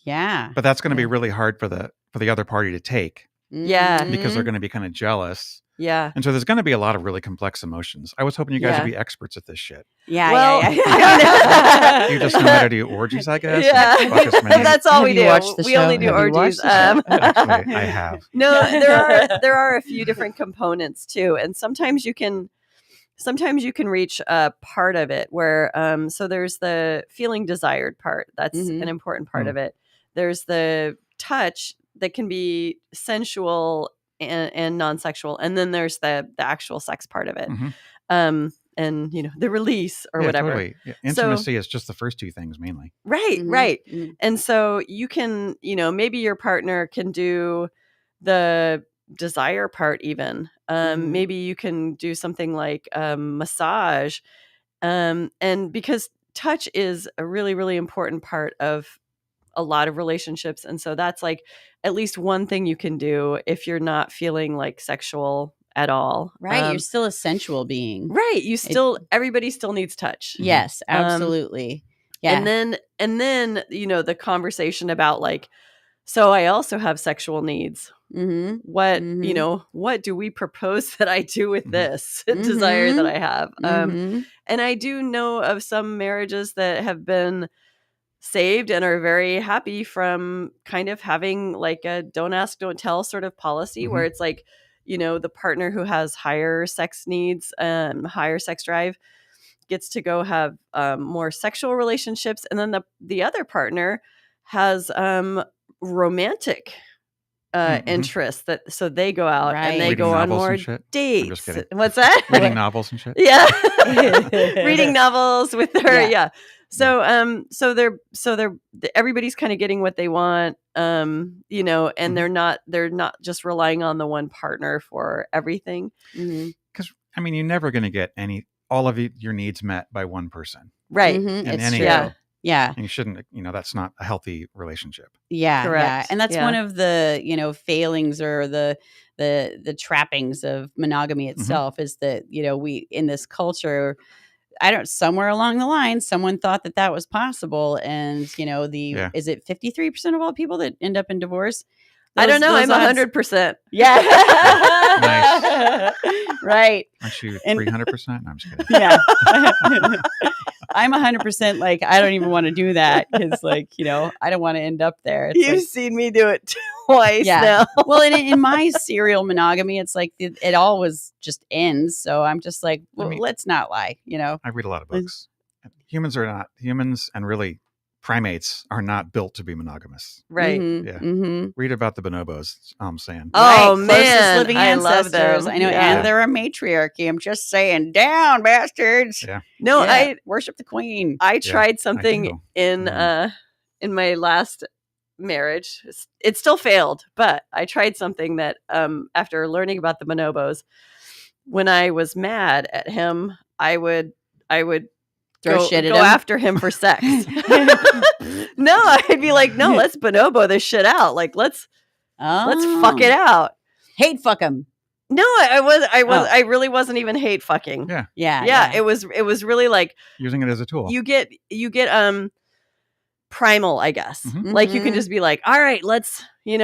yeah. but that's going to be Yeah. really hard for the other party to take Yeah. because they're Mhm. going to be kind of jealous. Yeah. And so there's going to be a lot of really complex emotions. I was hoping you guys Yeah. would be experts at this shit. Yeah. Well, yeah. You just know how to do orgies, I guess. Yeah. and fuck as many- That's all Have we you do. watched the We show? only do Have you orgies. watched the show? Actually, I have. No, there are a few different components too, and sometimes you can reach a part of it where so there's the feeling desired part. That's Mhm. an important part Mhm. of it. There's the touch that can be sensual and non-sexual, and then there's the actual sex part of it. Mhm. And you know, the release or Yeah, whatever. totally. Yeah. Intimacy is just the first two things mainly. Right, Mhm. right. Mhm. And so you can, you know, maybe your partner can do the desire part even. Mhm. Maybe you can do something like massage. And because touch is a really, really important part of a lot of relationships. And so that's like at least one thing you can do if you're not feeling like sexual at all. Right. You're still a sensual being. Right. Everybody still needs touch. Yes, absolutely. Yeah. And then, you know, the conversation about like, so I also have sexual needs. Mhm. What, Mhm. you know, what do we propose that I do with Mhm. this desire that I have? Mhm. And I do know of some marriages that have been saved and are very happy from kind of having like a don't ask, don't tell sort of policy where Mhm. it's like, you know, the partner who has higher sex needs, higher sex drive gets to go have more sexual relationships. And then the other partner has romantic Mhm. interests so they go out Right. and they Reading go on novels more and shit. I'm dates. just kidding. What's that? Reading novels and shit. Yeah. Reading novels with her. Yeah. Yeah. So so everybody's kind of getting what they want, you know, and Mhm. they're not just relying on the one partner for everything. Mhm. Because I mean, you're never going to get all of your needs met by one person. Right. Mhm. In It's any true. Yeah. Yeah. And you shouldn't, you know, that's not a healthy relationship. Yeah, yeah. Correct. And that's Yeah. one of the, you know, failings or the trappings of monogamy itself is that, you know, we in this culture, somewhere along the line, someone thought that was possible. And, you know, Yeah. is it 53% of all people that end up in divorce? I don't know. Those I'm odds- 100%. Yeah. Nice. Right. Aren't you And- 300%? No, I'm just kidding. Yeah. I'm 100% like, I don't even want to do that because, like, you know, I don't want to end up there. It's You've like, seen me do it twice Yeah. now. well, in my serial monogamy, it's like it always just ends. So I'm just like, well, mean- let's not lie, you know? I read a lot of books. Humans and really primates are not built to be monogamous. Right. Mhm, Yeah. mhm. Read about the bonobos, I'm saying. Oh, Right, man. closest living I love ancestors. them. I know, Yeah. and they're a matriarchy. I'm just saying, down, bastards. Yeah. No, Yeah, worship the queen. I tried something do. in my last marriage. It still failed, but I tried something that after learning about the bonobos, when I was mad at him, I would Throw go, shit at go him. after him for sex. No, I'd be like, no, let's bonobo this shit out. Like let's fuck it out. Hate fuck him. No, Oh. I really wasn't even hate fucking. Yeah. Yeah. It was really like Using it as a tool. you get primal, I guess. Mhm. Like you can Mhm. just be like, all right, let's Let's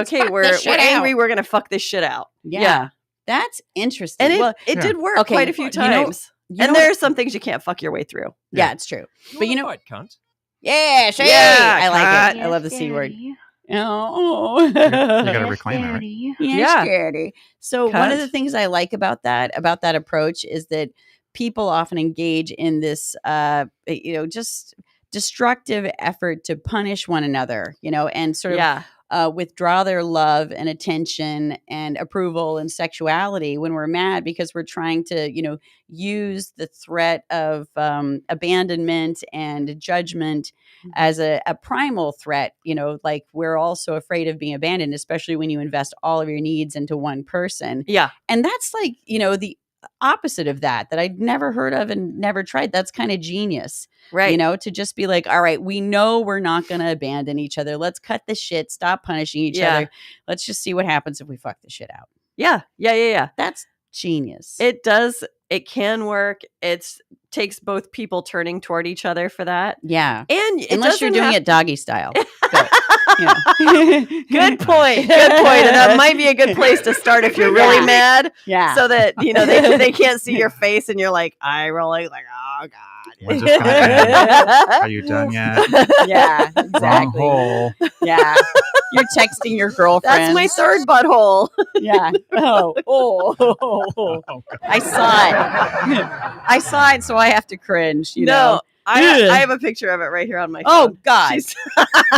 okay, fuck we're this shit angry, out. we're gonna fuck this shit out. Yeah. That's interesting. And Well, it Yeah. did work Okay, quite a few you know- times. you And know- there are some things you can't fuck your way through. yeah, it's true. But you know, what, cunt? yeah, say, Yeah, I like cut. it. I love the C word. Oh, You got to reclaim that, right? Yeah, Yeah. scary. So one of Cut. the things I like about that approach is that people often engage in this, you know, just destructive effort to punish one another, you know, and sort of Yeah. withdraw their love and attention and approval and sexuality when we're mad, because we're trying to, use the threat of abandonment and judgment as a primal threat. Like we're also afraid of being abandoned, especially when you invest all of your needs into one person. Yeah. And that's like, the opposite of that I'd never heard of and never tried. That's kind of genius. Right. To just be like, all right, we know we're not going to abandon each other. Let's cut the shit. Stop punishing each other. Let's just see what happens if we fuck the shit out. Yeah. That's genius. It does. It can work. It takes both people turning toward each other for that. Yeah. And unless you're doing it doggy style. But, Good point. And that might be a good place to start if you're really mad. Yeah. So that, they can't see your face and you're like eye rolling, like, oh God. When's this gonna end? Are you done yet? Yeah, Wrong exactly. hole. Yeah. You're texting your girlfriend. That's my third butthole. Yeah. Oh. I saw it, so I have to cringe. No, I Ugh. have a picture of it right here on my phone. Oh God! She's-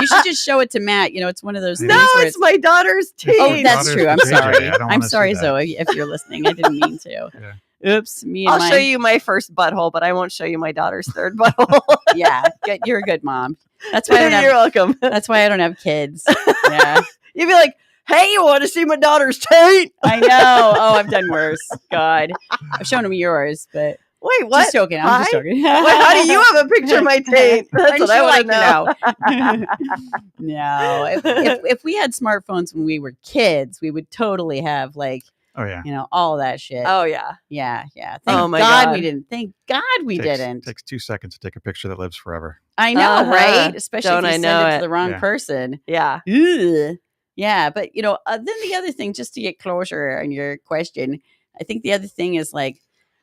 You should just show it to Matt. It's one of those things. No, where it's my daughter's teeth. Oh, that's true. I'm JJ. sorry. I don't I'm wanna see sorry, that. Zoe, if you're listening. I didn't mean to. Yeah. Oops. Me and I'll show you my first butthole, but I won't show you my daughter's third butthole. Yeah, you're a good mom. That's why I don't You're have. welcome. That's why I don't have kids. Yeah, You'd be like, hey, you want to see my daughter's taint? I know. Oh, I've done worse. God, I've shown him yours, but Wait, what? just joking. I'm just joking. Wait, how do you have a picture of my taint? That's Aren't what I you want like to know. No, if we had smartphones when we were kids, we would totally have Oh yeah. all that shit. Oh, yeah. Yeah. Oh, Thank my God God. we didn't. Thank God we didn't. Takes 2 seconds to take a picture that lives forever. I know, Uh-huh. right? Especially Don't if you I send know it to it. the wrong Yeah. person. Yeah. Ugh. Yeah, but then the other thing, just to get closure on your question, I think the other thing is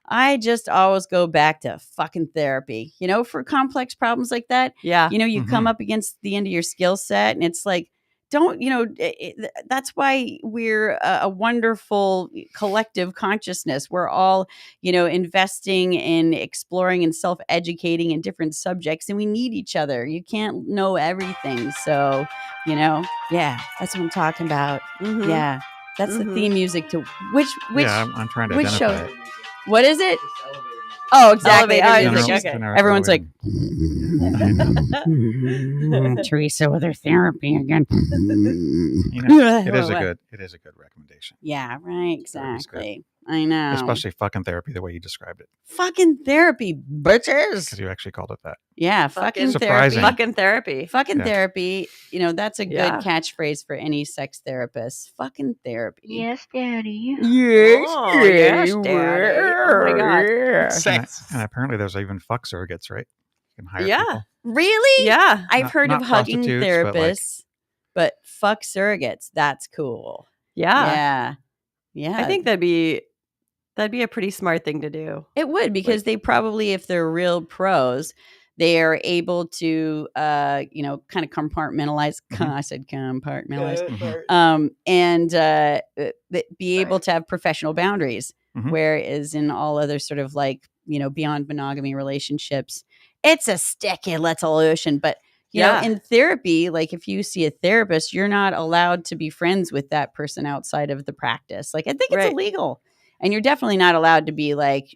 I just always go back to fucking therapy. For complex problems like that. Yeah. You come up against the end of your skill set, and it's like, that's why we're a wonderful collective consciousness. We're all, investing in exploring and self-educating in different subjects, and we need each other. You can't know everything. So, yeah, that's what I'm talking about. Mhm. Yeah. That's the Mhm. theme music to which Yeah, I'm trying to which identify show? it. What is it? Oh, exactly. Elevator Everyone's music, like, okay. everyone's like, elevator. Teresa with her therapy again. It is a good recommendation. Yeah, right. Therapy's good. Exactly. I know. Especially fucking therapy, the way you described it, fucking therapy, bitches. because you actually called it that. Yeah, fucking Surprising. therapy. Fucking therapy. Fucking Yeah. therapy. That's a good Yeah. catchphrase for any sex therapist. Fucking therapy. Yes, Daddy. Yes, Oh, yes, Daddy. Oh my God. And apparently there's even fuck surrogates, right? You can hire Yeah. people. Really? Yeah. I've Not- heard not of hugging prostitutes, but, therapists, but fuck surrogates. That's cool. Yeah. Yeah. I think that'd be a pretty smart thing to do. it would, because they probably, if they're real pros, they are able to, kind of compartmentalize. I said compartmentalize. And be able to have professional boundaries. Mhm. Whereas in all other sort of beyond monogamy relationships, it's a sticky little ocean. But you know, Yeah. in therapy, if you see a therapist, you're not allowed to be friends with that person outside of the practice. I think it's Right. illegal. And you're definitely not allowed to be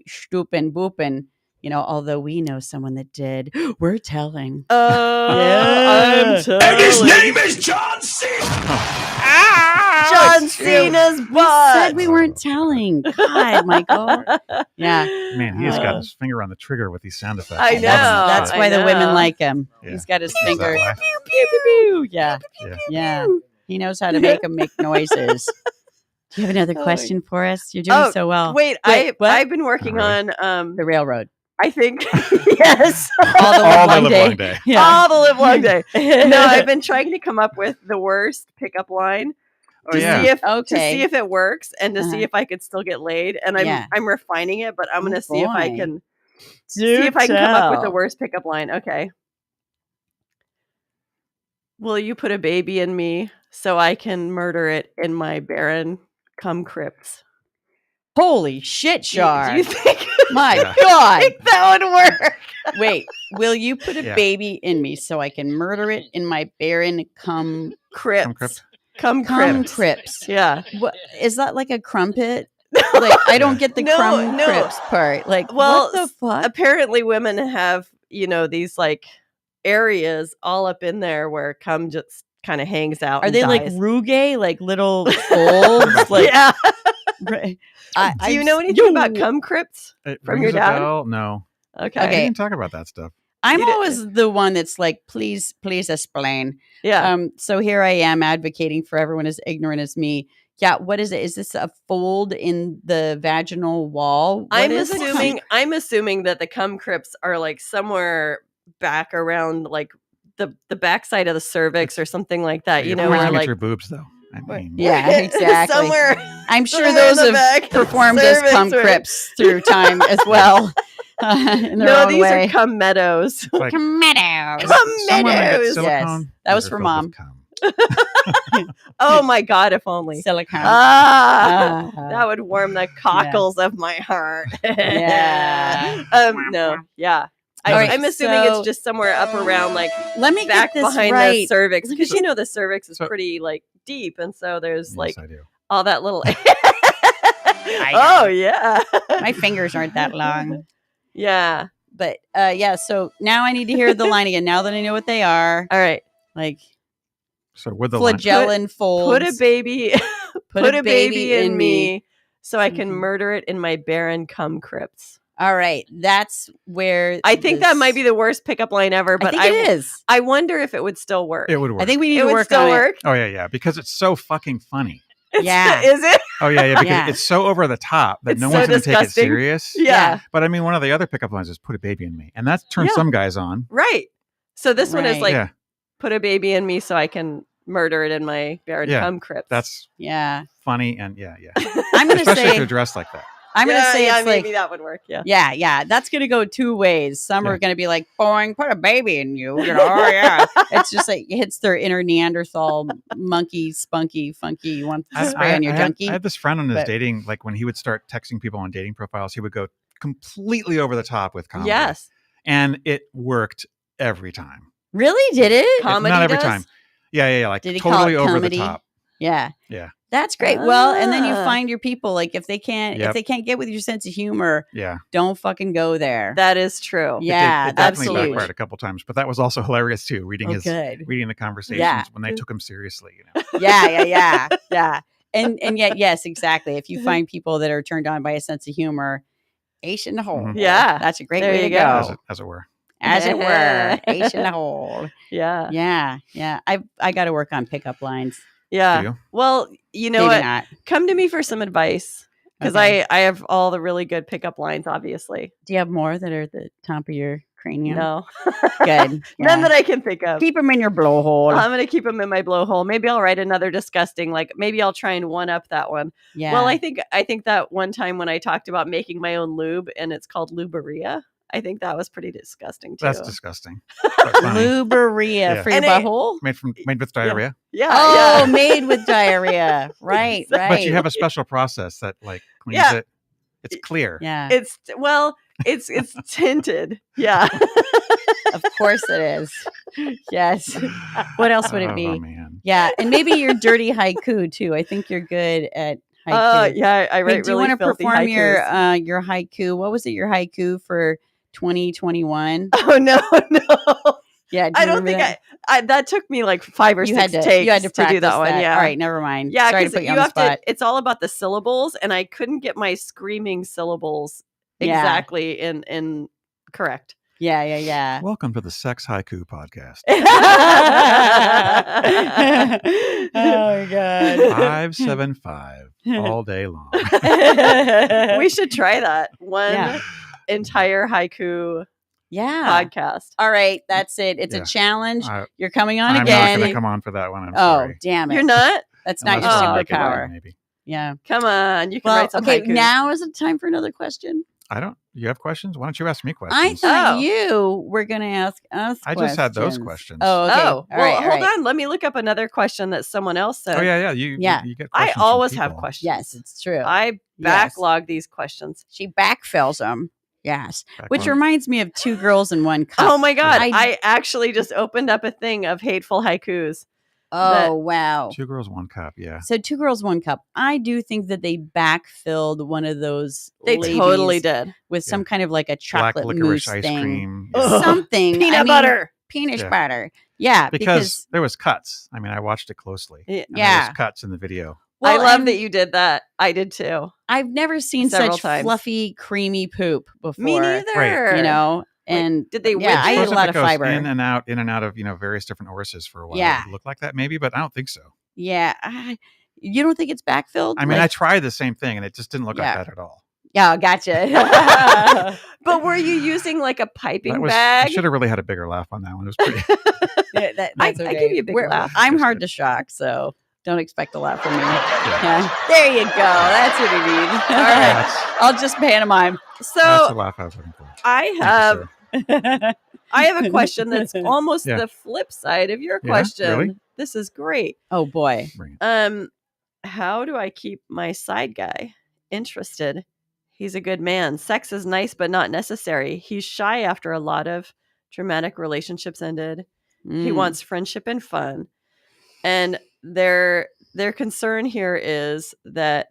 stooping, booping, although we know someone that did. We're telling. I'm telling. And his name is John Cena. John Cena's We butt. said we weren't telling. God, Michael. Yeah. Man, he has got his finger on the trigger with these sound effects. I love know. That's it. why the women know. like him. Yeah. He's got his Is that finger. why? Pew, pew, pew. Yeah. Yeah. Yeah. He knows how to make them make noises. Do you have another Oh, question for us? You're doing so well. Wait, what? I've been working Alright. on The railroad. I think yes. All the All live the long live long day. All the live long day. No, I've been trying to come up with the worst pickup line Oh to yeah. see if Okay. to see if it works and to Uh-huh. see if I could still get laid. And Yeah. I'm refining it, but I'm Oh, gonna see if I boy. can come up with the worst pickup line. Okay. Will you put a baby in me so I can murder it in my barren cum crypts? Holy shit, Do Char. you think My Yeah. God. that would work? Wait, will you put a Yeah. baby in me so I can murder it in my barren cum crypt. Cum Cum crypts. crypts. Yeah. What is that, like a crumpet? Like, I don't get the crumb No. crypts part. Like, Well, what the fuck? apparently women have, these like areas all up in there where cum just kind of hangs out. Are and they like dies. rugae, like little folds? Like, Yeah. right. Do you know anything about cum crypts It from rings your a dad? bell? No. Okay. We didn't talk about that stuff. I'm You did- always the one that's like, please explain. Yeah. So here I am advocating for everyone as ignorant as me. Yeah, what is it? Is this a fold in the vaginal wall? What I'm is it? assuming that the cum crypts are like somewhere back around like the backside of the cervix or something like that. You're Where pointing at like your boobs, though. I mean, Yeah, exactly. somewhere. I'm sure somewhere in those the back have of the performed as cervix cum where- crypts through time as well. In their No, own these way. are cum meadows. it's like Tomatoes. Meadows. some women get Yes, silicone. that was These for are filled Mom. with cum. Oh my God! If only. Silicone. Ah, Ah. that would warm the cockles of my heart. Yeah. No. Yeah. All right, I'm assuming so- it's just somewhere up around like Let me back get this behind the right. cervix because the cervix is So- pretty like deep, and so there's Yes, like I do. all that little. I Oh yeah. My fingers aren't that long. Yeah. But yeah, so now I need to hear the line again. Now that I know what they are, All right. like So with the line, flagellin folds. Put a baby. Put a baby in me, so I can Mhm. murder it in my barren cum crypts. All right, that's where I think that might be the worst pickup line ever, but I think it is. I wonder if it would still work. it would work. I think we need it to would work still on work. Oh yeah, because it's so fucking funny. Yeah. Is it? Oh yeah, because Yeah. it's so over the top that It's no so one's going to take it disgusting. serious. Yeah. But I mean, one of the other pickup lines is "put a baby in me," and that turns Yeah. some guys on. Right. So this one is Right. like, Yeah, put a baby in me so I can murder it in my barren Yeah, cum crypts. that's Yeah, funny and yeah. I'm gonna Especially if say they're dressed like that. I'm gonna say yeah, it's maybe like that would work. Yeah. yeah. That's gonna go two ways. Some Yeah. are gonna be like, "Boing, put a baby in you." Oh yeah. It's just like it hits their inner Neanderthal monkey, spunky, funky. You want to spray on your junkie? I had this friend on his But- dating, like when he would start texting people on dating profiles, he would go completely over the top with comedy. Yes. And it worked every time. Really? Did it? Comedy Not every does? time. Yeah. Like Did he call totally it over comedy? the top. Yeah. Yeah. That's great. Well, and then you Ah. find your people. Like if they can't get with your sense of humor, Yeah. don't fucking go there. That is true. Yeah, it definitely absolutely. backfired a couple times, but that was also hilarious too. Reading good. reading the conversations Yeah. when they took him seriously. Yeah. And yet, yes, exactly. If you find people that are turned on by a sense of humor, ace in the hole. Mhm. Yeah. That's a great There way you to go. go. As it were. As it were, ace in the hole. Yeah. Yeah. I got to work on pickup lines. Yeah. Do you? Well, you know Maybe what? not. Come to me for some advice because Okay. I have all the really good pickup lines, obviously. Do you have more that are at the top of your cranium? No. Good. None Yeah. that I can think of. Keep them in your blowhole. I'm going to keep them in my blowhole. Maybe I'll write another disgusting, like maybe I'll try and one up that one. Yeah. Well, I think that one time when I talked about making my own lube and it's called luberia, I think that was pretty disgusting too. That's disgusting. But funny. Luberia Yeah. for your And it- butthole. Made with diarrhea. Yeah. Oh, yeah. made with diarrhea. Right. But you have a special process that like cleans Yeah. it. It's clear. Yeah. It's tinted. Yeah. Of course it is. Yes. What else would it be? Oh man. Yeah, and maybe your dirty haiku too. I think you're good at haiku. Yeah, I Hey, write do you really want to filthy perform haikus. your haiku? What was it? Your haiku for 2021? Oh no. Yeah, do I you don't remember think that? I that took me like 5 or You 6 had to takes you had to practice do that one. Yeah. All right, never mind. Yeah, Sorry to because put you you on the have spot. to. It's all about the syllables, and I couldn't get my screaming syllables Yeah. exactly in correct. Yeah. Welcome to the Sex Haiku Podcast. Oh my god. 575 all day long. We should try that one Yeah. entire haiku Yeah. podcast. All right, that's it. It's Yeah. a challenge. I- You're coming on I'm not again. going to come on for that one. I'm Oh, sorry. damn it. You're not. That's not Unless your Oh, I like it, superpower. maybe. Yeah. Come on, you can Well, write some okay, haikus. now is it time for another question? I don't. You have questions? Why don't you ask me I questions? thought Oh. you were going to ask us I just had those questions. questions. Oh, okay. Oh, All well, right, all hold right. on. Let me look up another question that someone else said. Oh yeah. You get. I questions from always have people. questions. Yes, it's true. I Yes. backlog these questions. She backfills them. Yes. Back Which when- reminds me of Two Girls in One Cup. Oh my god! I- I actually just opened up a thing of hateful haikus. Oh, wow. 2 Girls, 1 Cup. Yeah. So 2 Girls, 1 Cup. I do think that they backfilled one of those They ladies totally did. with some Yeah. kind of like a Black chocolate licorice mousse ice thing. cream. Ugh. Something. Peanut butter. Peanut Yeah. butter. Yeah. Because there was cuts. I mean, I watched it closely. Yeah. And Yeah. there was cuts in the video. I love and that you did that. I did too. I've never seen Several such times. fluffy, creamy poop before. Me neither. You know, and did they yeah, whip I it? ate a Suppose lot it of goes fiber. in and out of various different orifices for a while. Yeah. It would look like that maybe, but I don't think so. Yeah. You don't think it's backfilled? I mean, I Like- tried the same thing and it just didn't look Yeah. like that at all. Yeah, gotcha. But were you using like a That piping was, I bag? should have really had a bigger laugh on that one. It was pretty. I give you a big laugh. I'm That's hard good. to shock, so don't expect a lot from me. Yeah. Yeah. There you go. That's what you need. All right. That's, I'll just pantomime. that's the So laugh I was looking for. I Thank you, have sir. I have a question that's almost Yeah. the flip side of your Yeah, question. really? This is great. Oh boy. Bring it. How do I keep my side guy interested? He's a good man. Sex is nice, but not necessary. He's shy after a lot of dramatic relationships ended. He Mm. wants friendship and fun. And their concern here is that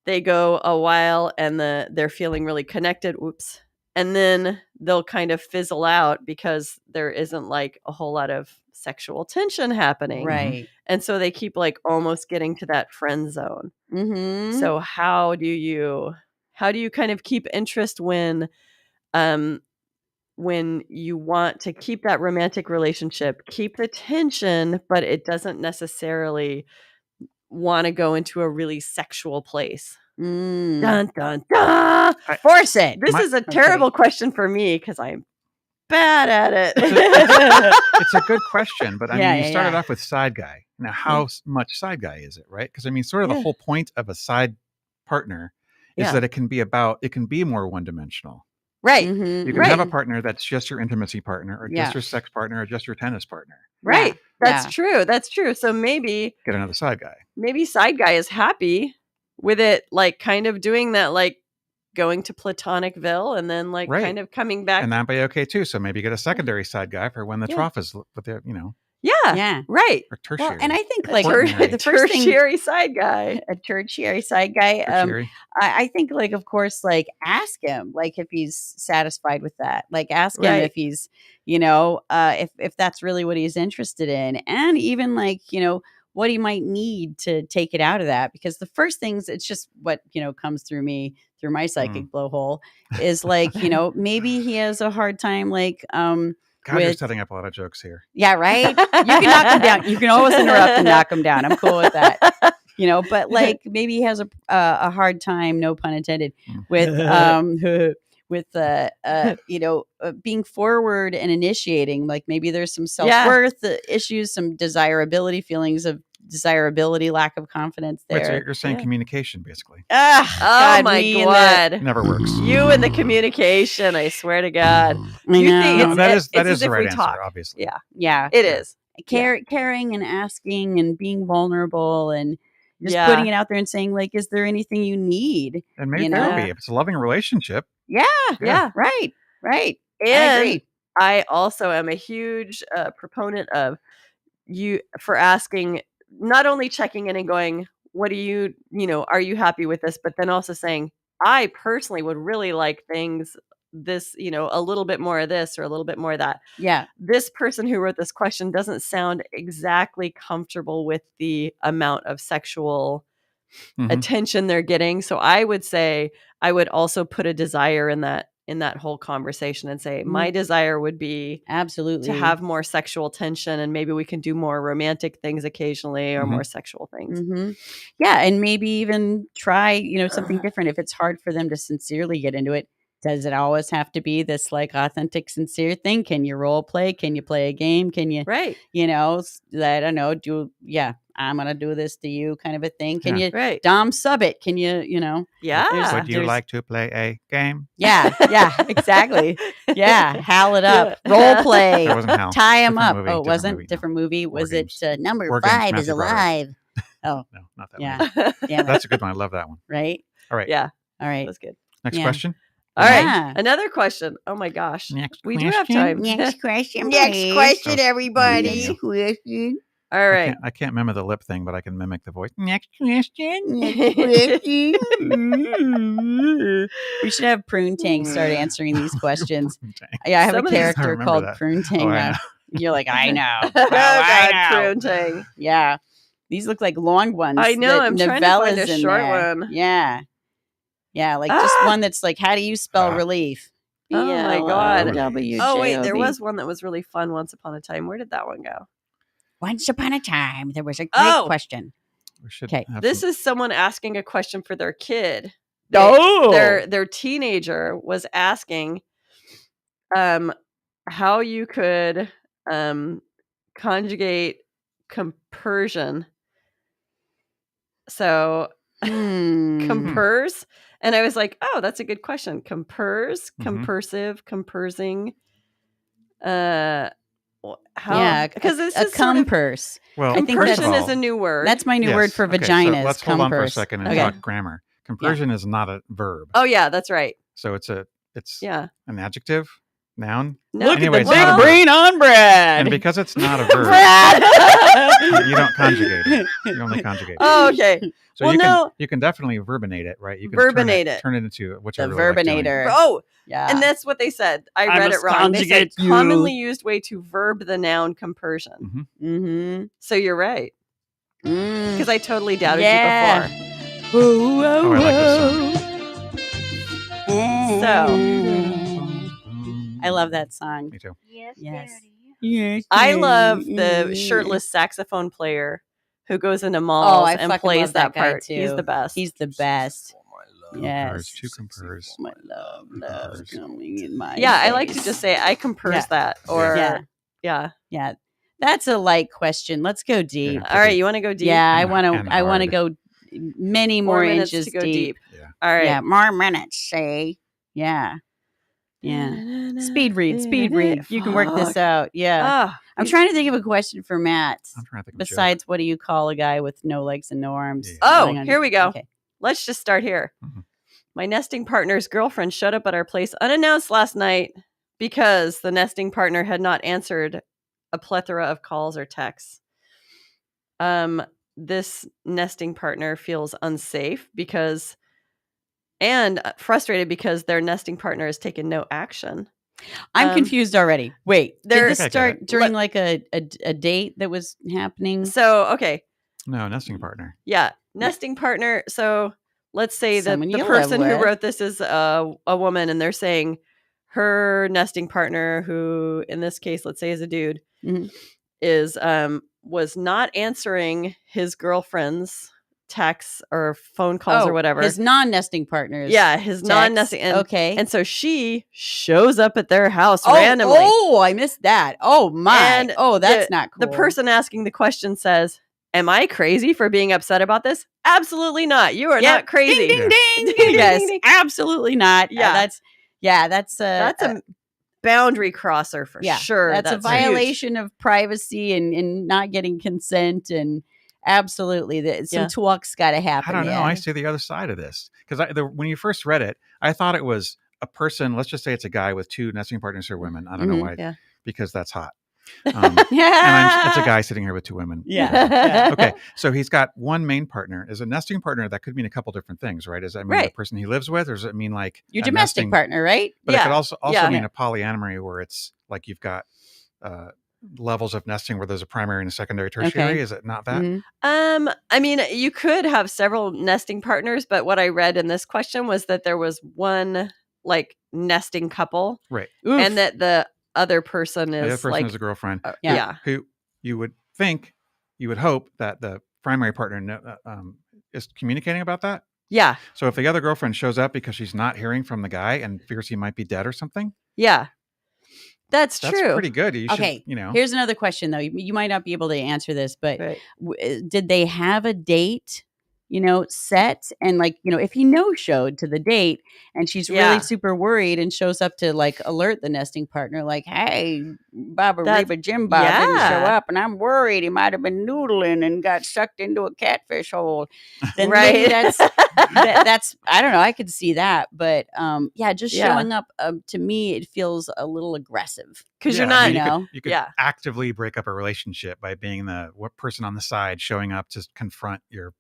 they go a while and they're feeling really connected. Oops. And then they'll kind of fizzle out because there isn't like a whole lot of sexual tension happening. Right. And so they keep like almost getting to that friend zone. Mm-hmm. So how do you kind of keep interest when you want to keep that romantic relationship, keep the tension, but it doesn't necessarily want to go into a really sexual place? Mm. Dun dun dun. Force it. This My- is a Okay. terrible question for me because I'm bad at it. It's a good question, but I Yeah, mean, you yeah, started yeah. off with side guy. Now, how much side guy is it, right? Because I mean, sort of the Yeah. whole point of a side partner is Yeah. that it can be more one dimensional. Right. Mhm. You can have a Right. partner that's just your intimacy partner, or Yeah. just your sex partner, or just your tennis partner. Right. That's Yeah. true. That's true. So maybe Get another side guy. side guy is happy with it, like kind of doing that, like going to Platonicville and then like Right. kind of coming back. And that'd be okay too. So maybe get a secondary side guy for when the Yeah. trough is, with the, Yeah. Yeah. Right. or tertiary. Well, and I think A like Quaternary. the first thing, tertiary side guy. a tertiary side guy. Tertiary. I think like of course like ask him like if he's satisfied with that. Like ask him Right. if he's if that's really what he's interested in, and even like what he might need to take it out of that, because the first things it's just what comes through my psychic blowhole is like maybe he has a hard time like God, you're with- setting up a lot of jokes here. yeah, right. You can knock him down. You can always interrupt and knock him down. I'm cool with that. But like maybe he has a hard time, no pun intended, with being forward and initiating. Like maybe there's some self-worth issues, some desirability, feelings of desirability, lack of confidence there. Wait, so you're saying Yeah. communication, basically. Ah, Oh God, my me and God. Never works. You and the communication, I swear to God. I You know. think No, that it's is as the if right we answer, talk. obviously. Yeah, Yeah. it is. Caring and asking and being vulnerable and just Yeah. putting it out there and saying like, is there anything you need? And maybe You there know? will be. If it's a loving relationship, Yeah. Yeah. Right. I And agree. I also am a huge proponent of you for asking, not only checking in and going, what do you are you happy with this? But then also saying, I personally would really like things this, a little bit more of this or a little bit more of that. Yeah. This person who wrote this question doesn't sound exactly comfortable with the amount of sexual Mhm. attention they're getting. So I would say I would also put a desire in that whole conversation and say, my desire would be Absolutely. to have more sexual tension, and maybe we can do more romantic things occasionally or Mhm. more sexual things. Yeah. And maybe even try, something different. If it's hard for them to sincerely get into it, does it always have to be this like authentic, sincere thing? Can you role play? Can you play a game? Can you, Right. I don't know, I'm going to do this to you kind of a thing. Can you Right. Dom sub it? Can you, Yeah. Would you there's- like to play a game? yeah, exactly. Yeah. Hal it up. Yeah. Role play. That wasn't Hal. Tie him Different up. movie, Oh, it different wasn't? movie. Different movie. Was Games. it number War Games, 5 is Matthew Broderick. alive? Oh, No, not that yeah. one. Damn it. That's a good one. I love that one. Right? All right. Yeah. All right. That's good. Next Yeah. question. All right. Yeah. Another question. Oh my gosh. Next We do have question. time. Next question. Next question, everybody. Question. All right. I can't mimic the lip thing, but I can mimic the voice. Next question. We should have Prune Tank start answering these questions. Yeah, I have Some a of these- I character remember called that. Prune Tank Oh, I now. know. You're like, I know. Oh, Well, I God, know. Prune Tank. Yeah. These look like long ones. I know, that I'm trying to find a novellas in short there. one. Yeah. Yeah, like just one that's like, how do you spell Ah. relief? Oh, my God. BLOWJOB. Oh, wait, there was one that was really fun once upon a time. Where did that one go? Once upon a time, there was a great Oh. question. We should 'Kay. have This some- is someone asking a question for their kid. Oh. Their teenager was asking how you could conjugate compersion. So compers, and I was like, oh, that's a good question. Compers, compersive, compersing. How? Yeah, because this a is sort of, compers. Well, I think first compersion of is a all- new word. That's my new word for okay, vaginas. So let's hold on for a compers. second and Okay. talk grammar. Compersion is not a verb. Oh yeah, that's right. So it's Yeah. an adjective, noun. No, Look Anyway, at it's the not a big verb. brain on Brad. And because it's not a verb, Brad. you don't conjugate it. You only conjugate it. Oh, okay. So well, you no. you can definitely verbinate it, right? You can Verbinate it. turn it into what The you really like doing. verbinator. Oh, Yeah. and that's what they said. I I read must it wrong. They said conjugate you. commonly used way to verb the noun compersion. Mm-hmm. So you're right. Mm. Because I totally doubted Yeah. you before. Oh, I like this I love that song. Me too. Yes. Yes. I love the shirtless saxophone player who goes into malls Oh, I and fucking plays love that guy, part. He's too. the best. He's the best. Yes. Two compers. My love, love coming in my yeah, I like to face. just say I compers Yeah. that. Or Yeah. yeah. Yeah. That's a light question. Let's go deep. Yeah. All right, you want to go deep? Yeah, I And- want to. and I want to hard. go many 4 more minutes inches to go deep. Yeah. All right. Yeah, more minutes. Say, yeah, yeah. Speed read. You can work this out. Yeah, Ah, I'm trying to think of a question for Matt. I'm trying to think of a joke. Besides, what do you call a guy with no legs and no arms? Yeah. Oh, lying on- here we go. Okay. let's just start here. Mhm. My nesting partner's girlfriend showed up at our place unannounced last night because the nesting partner had not answered a plethora of calls or texts. This nesting partner feels unsafe and frustrated because their nesting partner has taken no action. I'm confused already. Wait, did there- this I get start it. during like a date that was happening? So, okay. No, nesting partner. Yeah. Nesting partner. So let's say that Someone the you live person who with. wrote this is a woman, and they're saying her nesting partner, who in this case, let's say is a dude, Mhm. is was not answering his girlfriend's texts or phone calls or whatever. His non-nesting partners. Yeah, his text. non-nesting. And, Okay. and so she shows up at their house randomly. Oh, I missed that. Oh my. And That's not cool. The person asking the question says, "Am I crazy for being upset about this?" Absolutely not. You are Yep. not crazy. Ding, ding, ding. Ding, ding, Yes, ding, ding. absolutely not. Yeah. That's That's a boundary crosser for sure. That's a huge. violation of privacy and not getting consent, and absolutely some talk's got to I happen. don't know. yeah. I see the other side of this because when you first read it, I thought it was a person. Let's just say it's a guy with two nesting partners or women. I don't know why. Yeah. Because that's hot. Yeah. And it's a guy sitting here with two women. Yeah. Okay, so he's got one main partner. Is a nesting partner that could mean a couple different things, right? Does that mean the person he lives with, or does it mean like Your a domestic nesting partner, right? But Yeah. it could also Yeah. mean a polyamory where it's like you've got levels of nesting where there's a primary and a secondary, tertiary. Okay. Is it not that? Mhm. I mean, you could have several nesting partners, but what I read in this question was that there was one like nesting couple, Right. Oof. and that the other person The other is person like, is a girlfriend. yeah. Who you would hope that the primary partner is communicating about that. Yeah. So if the other girlfriend shows up because she's not hearing from the guy and fears he might be dead or something, Yeah. That's that's true. pretty good. You Okay, should, Here's another question, though. You might not be able to answer this, but Right. did they have a date set. And like, if he no-showed to the date and she's really super worried and shows up to like alert the nesting partner, like, hey, Baba Reba Jim Bob didn't show up and I'm worried he might have been noodling and got sucked into a catfish hole. Then maybe that's, I don't know. I could see that. But showing up, to me, it feels a little aggressive. Because you're not, you could actively break up a relationship by being the person on the side showing up to confront your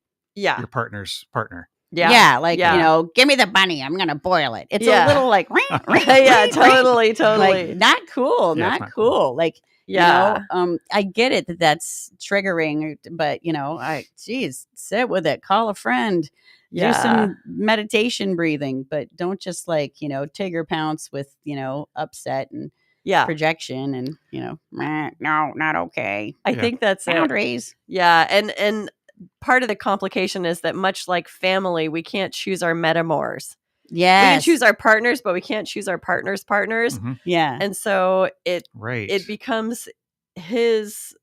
partner's partner. Yeah. Give me the bunny. I'm going to boil it. It's a little like, totally. Like, not cool. Not cool. Like, I get it that's triggering, but sit with it, call a friend, do some meditation breathing, but don't just like, tiger pounce with, upset and projection and, no, not okay. I think that's boundaries. Yeah. And part of the complication is that much like family, we can't choose our metamors. Yeah, we can choose our partners, but we can't choose our partners' partners. Mm-hmm. Yeah, and so it becomes his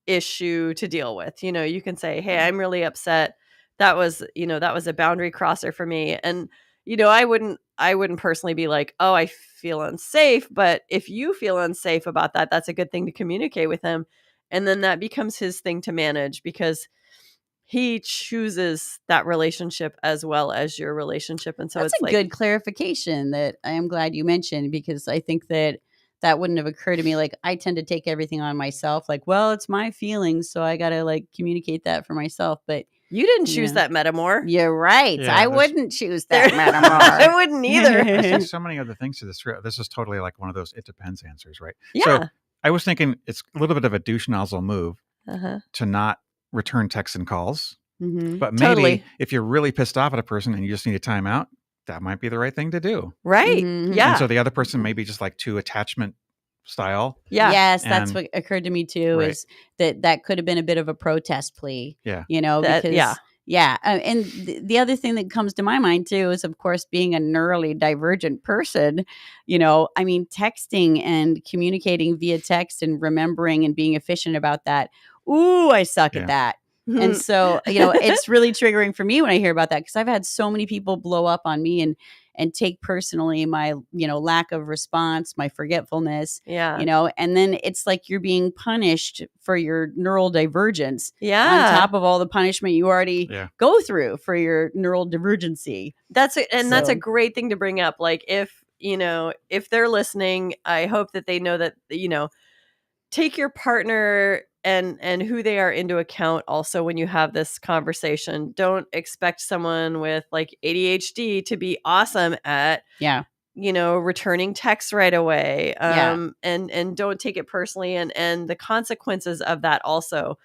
issue to deal with. You can say, "Hey, I'm really upset. That was a boundary crosser for me." And I wouldn't personally be like, "Oh, I feel unsafe." But if you feel unsafe about that, that's a good thing to communicate with him, and then that becomes his thing to manage because he chooses that relationship as well as your relationship. And so that's a good clarification that I am glad you mentioned, because I think that wouldn't have occurred to me. Like, I tend to take everything on myself. Like, well, it's my feelings, so I got to like communicate that for myself. But you didn't choose that metamor. You're right. Yeah, I wouldn't choose that metamor. I wouldn't either. I see so many other things to this. This is totally like one of those it depends answers, right? Yeah. So I was thinking it's a little bit of a douche nozzle move to not return texts and calls. Mm-hmm. But maybe if you're really pissed off at a person and you just need a timeout, that might be the right thing to do. Right. Mm-hmm. Yeah. And so the other person may be just like too attachment style. Yeah. Yes, that's what occurred to me too, is that could have been a bit of a protest plea. Yeah. Because and the other thing that comes to my mind too is, of course, being a neurally divergent person. Texting and communicating via text and remembering and being efficient about that. Ooh, I suck at that. And so, it's really triggering for me when I hear about that, because I've had so many people blow up on me and take personally my, lack of response, my forgetfulness, and then it's like you're being punished for your neural divergence on top of all the punishment you already go through for your neural divergency. That's a great thing to bring up. Like, if they're listening, I hope that they know that, take your partner and who they are into account also when you have this conversation. Don't expect someone with like ADHD to be awesome at returning texts right away. And don't take it personally, and the consequences of that also.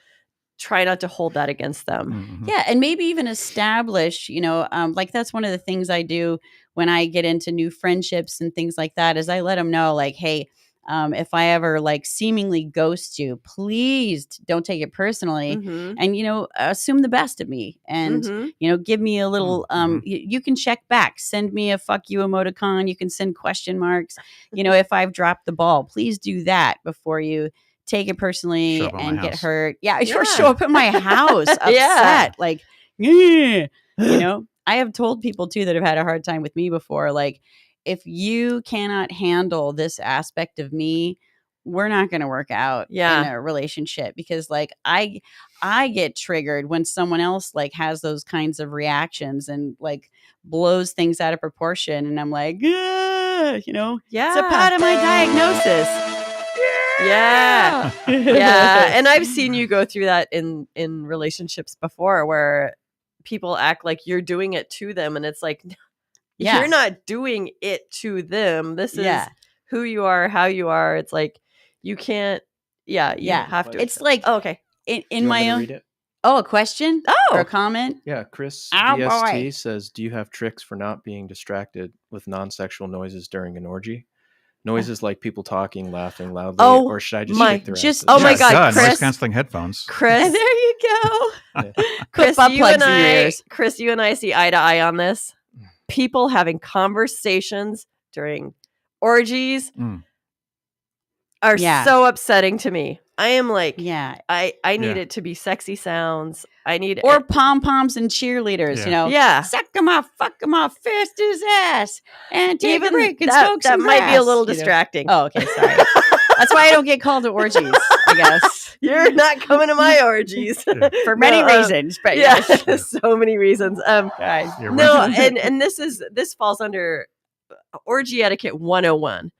Try not to hold that against them. Mm-hmm. Yeah. And maybe even establish, like that's one of the things I do when I get into new friendships and things like that, is I let them know, like, hey, if I ever like seemingly ghost you, please don't take it personally, and, assume the best of me, and, give me a little, you can check back, send me a fuck you emoticon. You can send question marks, if I've dropped the ball, please do that before you take it personally and get hurt. Or show up at my house upset. Like, I have told people too that have had a hard time with me before, like, if you cannot handle this aspect of me, we're not going to work out in a relationship, because like I get triggered when someone else like has those kinds of reactions and like blows things out of proportion. And I'm like, it's a part of my diagnosis. Yeah. Yeah. And I've seen you go through that in relationships before, where people act like you're doing it to them. And it's like, you're not doing it to them. This is who you are, how you are. It's like, you can't, you have to. It's like, okay. In my own. Oh, a question? Or a comment? Yeah, Chris Oh, DST boy. says, do you have tricks for not being distracted with non-sexual noises during an orgy? Noises like people talking, laughing loudly, or should I just shake their asses? Oh my God, Chris. Noise canceling headphones. Chris. There you go. Chris, butt plugs in your ears. Chris, you and I see eye to eye on this. People having conversations during orgies. are Yeah. so upsetting to me. I am like, Yeah. I need it to be sexy sounds. I need Or pom-poms and cheerleaders, you know. Yeah. Suck him off, fuck him off, fist his ass, and take a break and that, smoke that some might be a grass, little you know. distracting. Oh, okay, sorry. That's why I don't get called to orgies, I guess. You're not coming to my orgies. For many reasons, but yeah, yes. so many reasons. Guys. No, and this falls under orgy etiquette 101.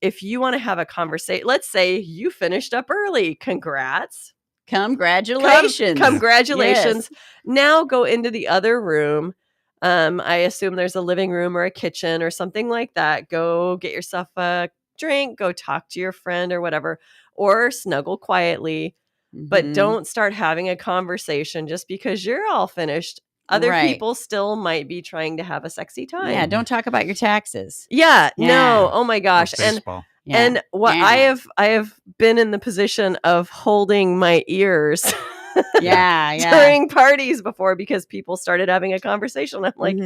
If you want to have a conversation, let's say you finished up early. Congrats. Congratulations. Congratulations. Yes. Now go into the other room. I assume there's a living room or a kitchen or something like that. Go get yourself a drink, go talk to your friend or whatever, or snuggle quietly. But don't start having a conversation just because you're all finished. Other people still might be trying to have a sexy time. Yeah, don't talk about your taxes. Yeah. No. Oh my gosh. And what I have been in the position of holding my ears during parties before because people started having a conversation. I'm like,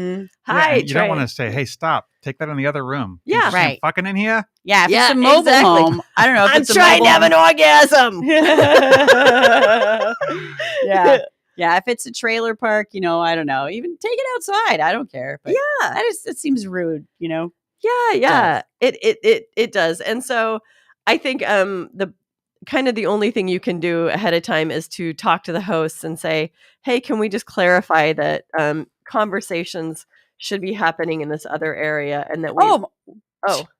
hi. You don't want to say, hey, stop. Take that in the other room. Yeah, right. Fucking in here. Yeah, if it's a mobile home, I don't know. If I'm it's trying to have an orgasm. Yeah. Yeah, if it's a trailer park, you know, I don't know. Even take it outside. I don't care. But it seems rude, you know. Yeah. It does. And so I think the kind of the only thing you can do ahead of time is to talk to the hosts and say, hey, can we just clarify that conversations should be happening in this other area and that we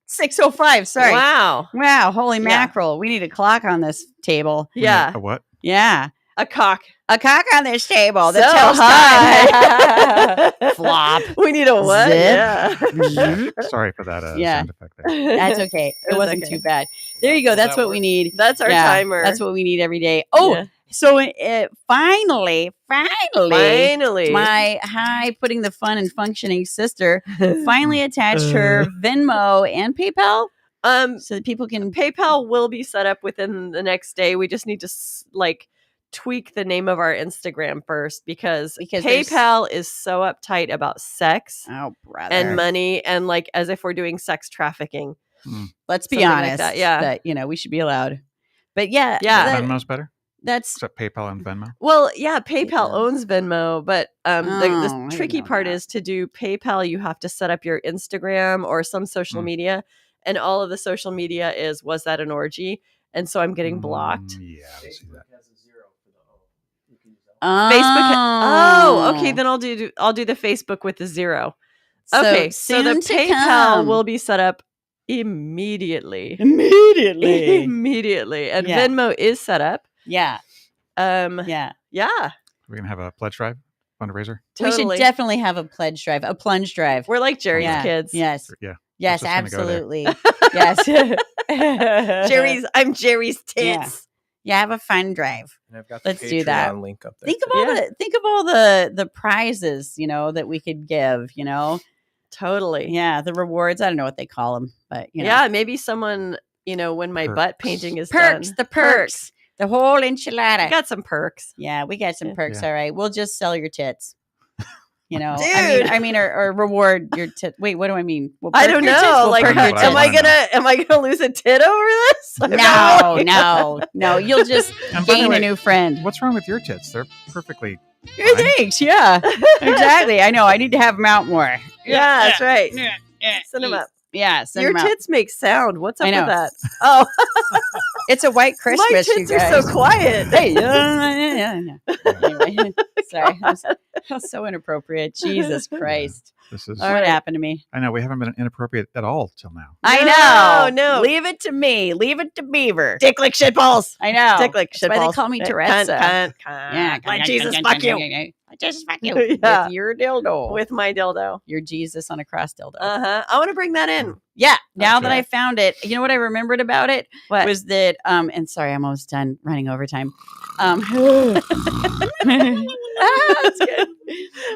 6:05. Sorry. Wow. Holy mackerel. We need a clock on this table. Yeah. A what? Yeah. A cock on this table. So That tells high. Flop. We need a what? Zip. Yeah. Sorry for that sound effect there. That's okay. It wasn't too bad. There you go. That's what we need. That's our timer. That's what we need every day. Oh, so finally, my putting the fun and functioning sister finally attached her Venmo and PayPal. So that people can. PayPal will be set up within the next day. We just need to tweak the name of our Instagram first because PayPal is so uptight about sex and money and as if we're doing sex trafficking. Let's be honest. Like that, we should be allowed. But Venmo's better. That's except PayPal and Venmo. Well, yeah, PayPal owns Venmo, but the tricky part is to do PayPal. You have to set up your Instagram or some social media, and all of the social media was that an orgy? And so I'm getting blocked. Yeah, I see that. Facebook. Okay. Then I'll do the Facebook with the 0. Okay, so the PayPal will be set up immediately, and Venmo is set up. Yeah. Yeah. We're gonna have a pledge drive fundraiser. Totally. We should definitely have a pledge drive, a plunge drive. We're like Jerry's kids. Yes. Yeah. Yes, absolutely. Yes. I'm Jerry's tits. Yeah, have a fun drive. And I've got Let's the do that. Patreon link up there. Think of all the prizes, that we could give, Totally. Yeah, the rewards. I don't know what they call them, but yeah, maybe someone, when my butt painting is perks, done. The perks. The whole enchilada. We got some perks. Yeah, we got some perks. Yeah. All right. We'll just sell your tits. Dude. I mean, or reward your tit. Wait, what do I mean? We'll I don't know. Am I gonna lose a tit over this? No. You'll just gain a new friend. What's wrong with your tits? They're perfectly. Thanks. Yeah, exactly. I know. I need to have them out more. Yeah, that's right. Send them up. Yeah, your tits make sound. What's up with that? It's a white Christmas. My tits are so quiet. Hey, Anyway, sorry, that was so inappropriate. Jesus Christ. This is what happened to me. I know we haven't been inappropriate at all till now. I know. No. Leave it to me. Leave it to Beaver. Dicklickshitballs. I know. Dicklickshitballs. That's why they call me Teresa. Cunt. Yeah. Like Jesus, fuck you. Jesus, fuck you. Yeah. With your dildo. With my dildo. Your Jesus on a cross dildo. I want to bring that in. Yeah. Now that I found it, you know what I remembered about it? What? Was that, and sorry, I'm almost done running overtime. That's good.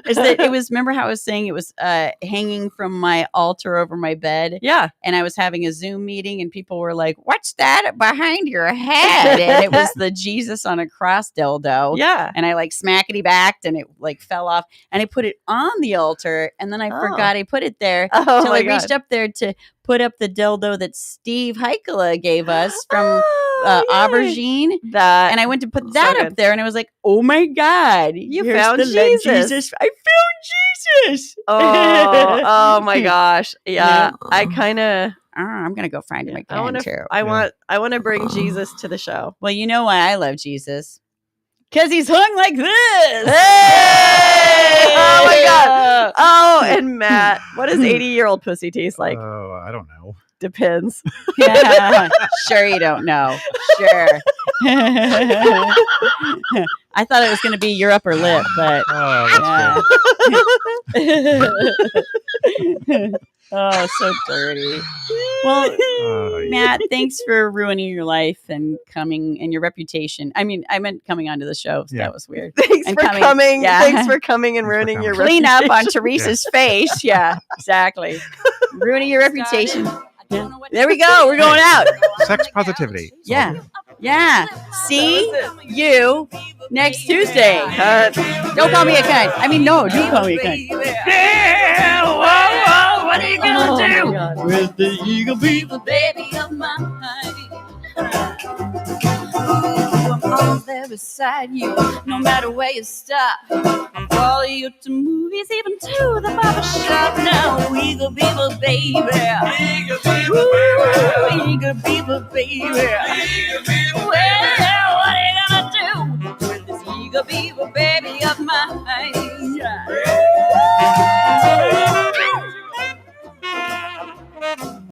Is that it was? Remember how I was saying it was hanging from my altar over my bed? Yeah. And I was having a Zoom meeting, and people were like, "What's that behind your head?" And it was the Jesus on a cross dildo. Yeah. And I like smackety backed, and it like fell off, and I put it on the altar, and then I forgot I put it there till I reached up there to put up the dildo that Steve Heikela gave us from Aubergine. That, and I went to put that up there, and I was like, "Oh my God, you here's found the Jesus. I found Jesus." Oh my gosh. Yeah. I kind of I'm gonna go find him again too. I want to bring Jesus to the show. Well, you know why I love Jesus? Because he's hung like this. Hey! Oh my God. Oh, and Matt, what does 80-year-old pussy taste like? Oh, I don't know. Depends. Yeah. Sure, you don't know. Sure. I thought it was going to be your upper lip, but oh, so dirty. Well, Matt, thanks for ruining your life and coming and your reputation. I mean, I meant coming onto the show. So that was weird. Thanks for coming. Yeah. Thanks for coming and ruining your reputation. Clean up on Teresa's face. Yeah, exactly. Ruining your reputation. Yeah. There we go. We're going out. Sex positivity. Yeah. Yeah. See you next Tuesday. Don't call me a cunt. I mean, no, do call me a cunt. Yeah, whoa, what are you gonna do? With the eagle Beaver, baby of mine. I'm all there beside you, no matter where you stop. I'll follow you to movies, even to the barber shop. Now, Eagle Beaver, baby. Eagle Beaver, baby. Eagle Beaver, baby. Eagle Beaver, well, what are you gonna do with this Eagle Beaver, baby of mine?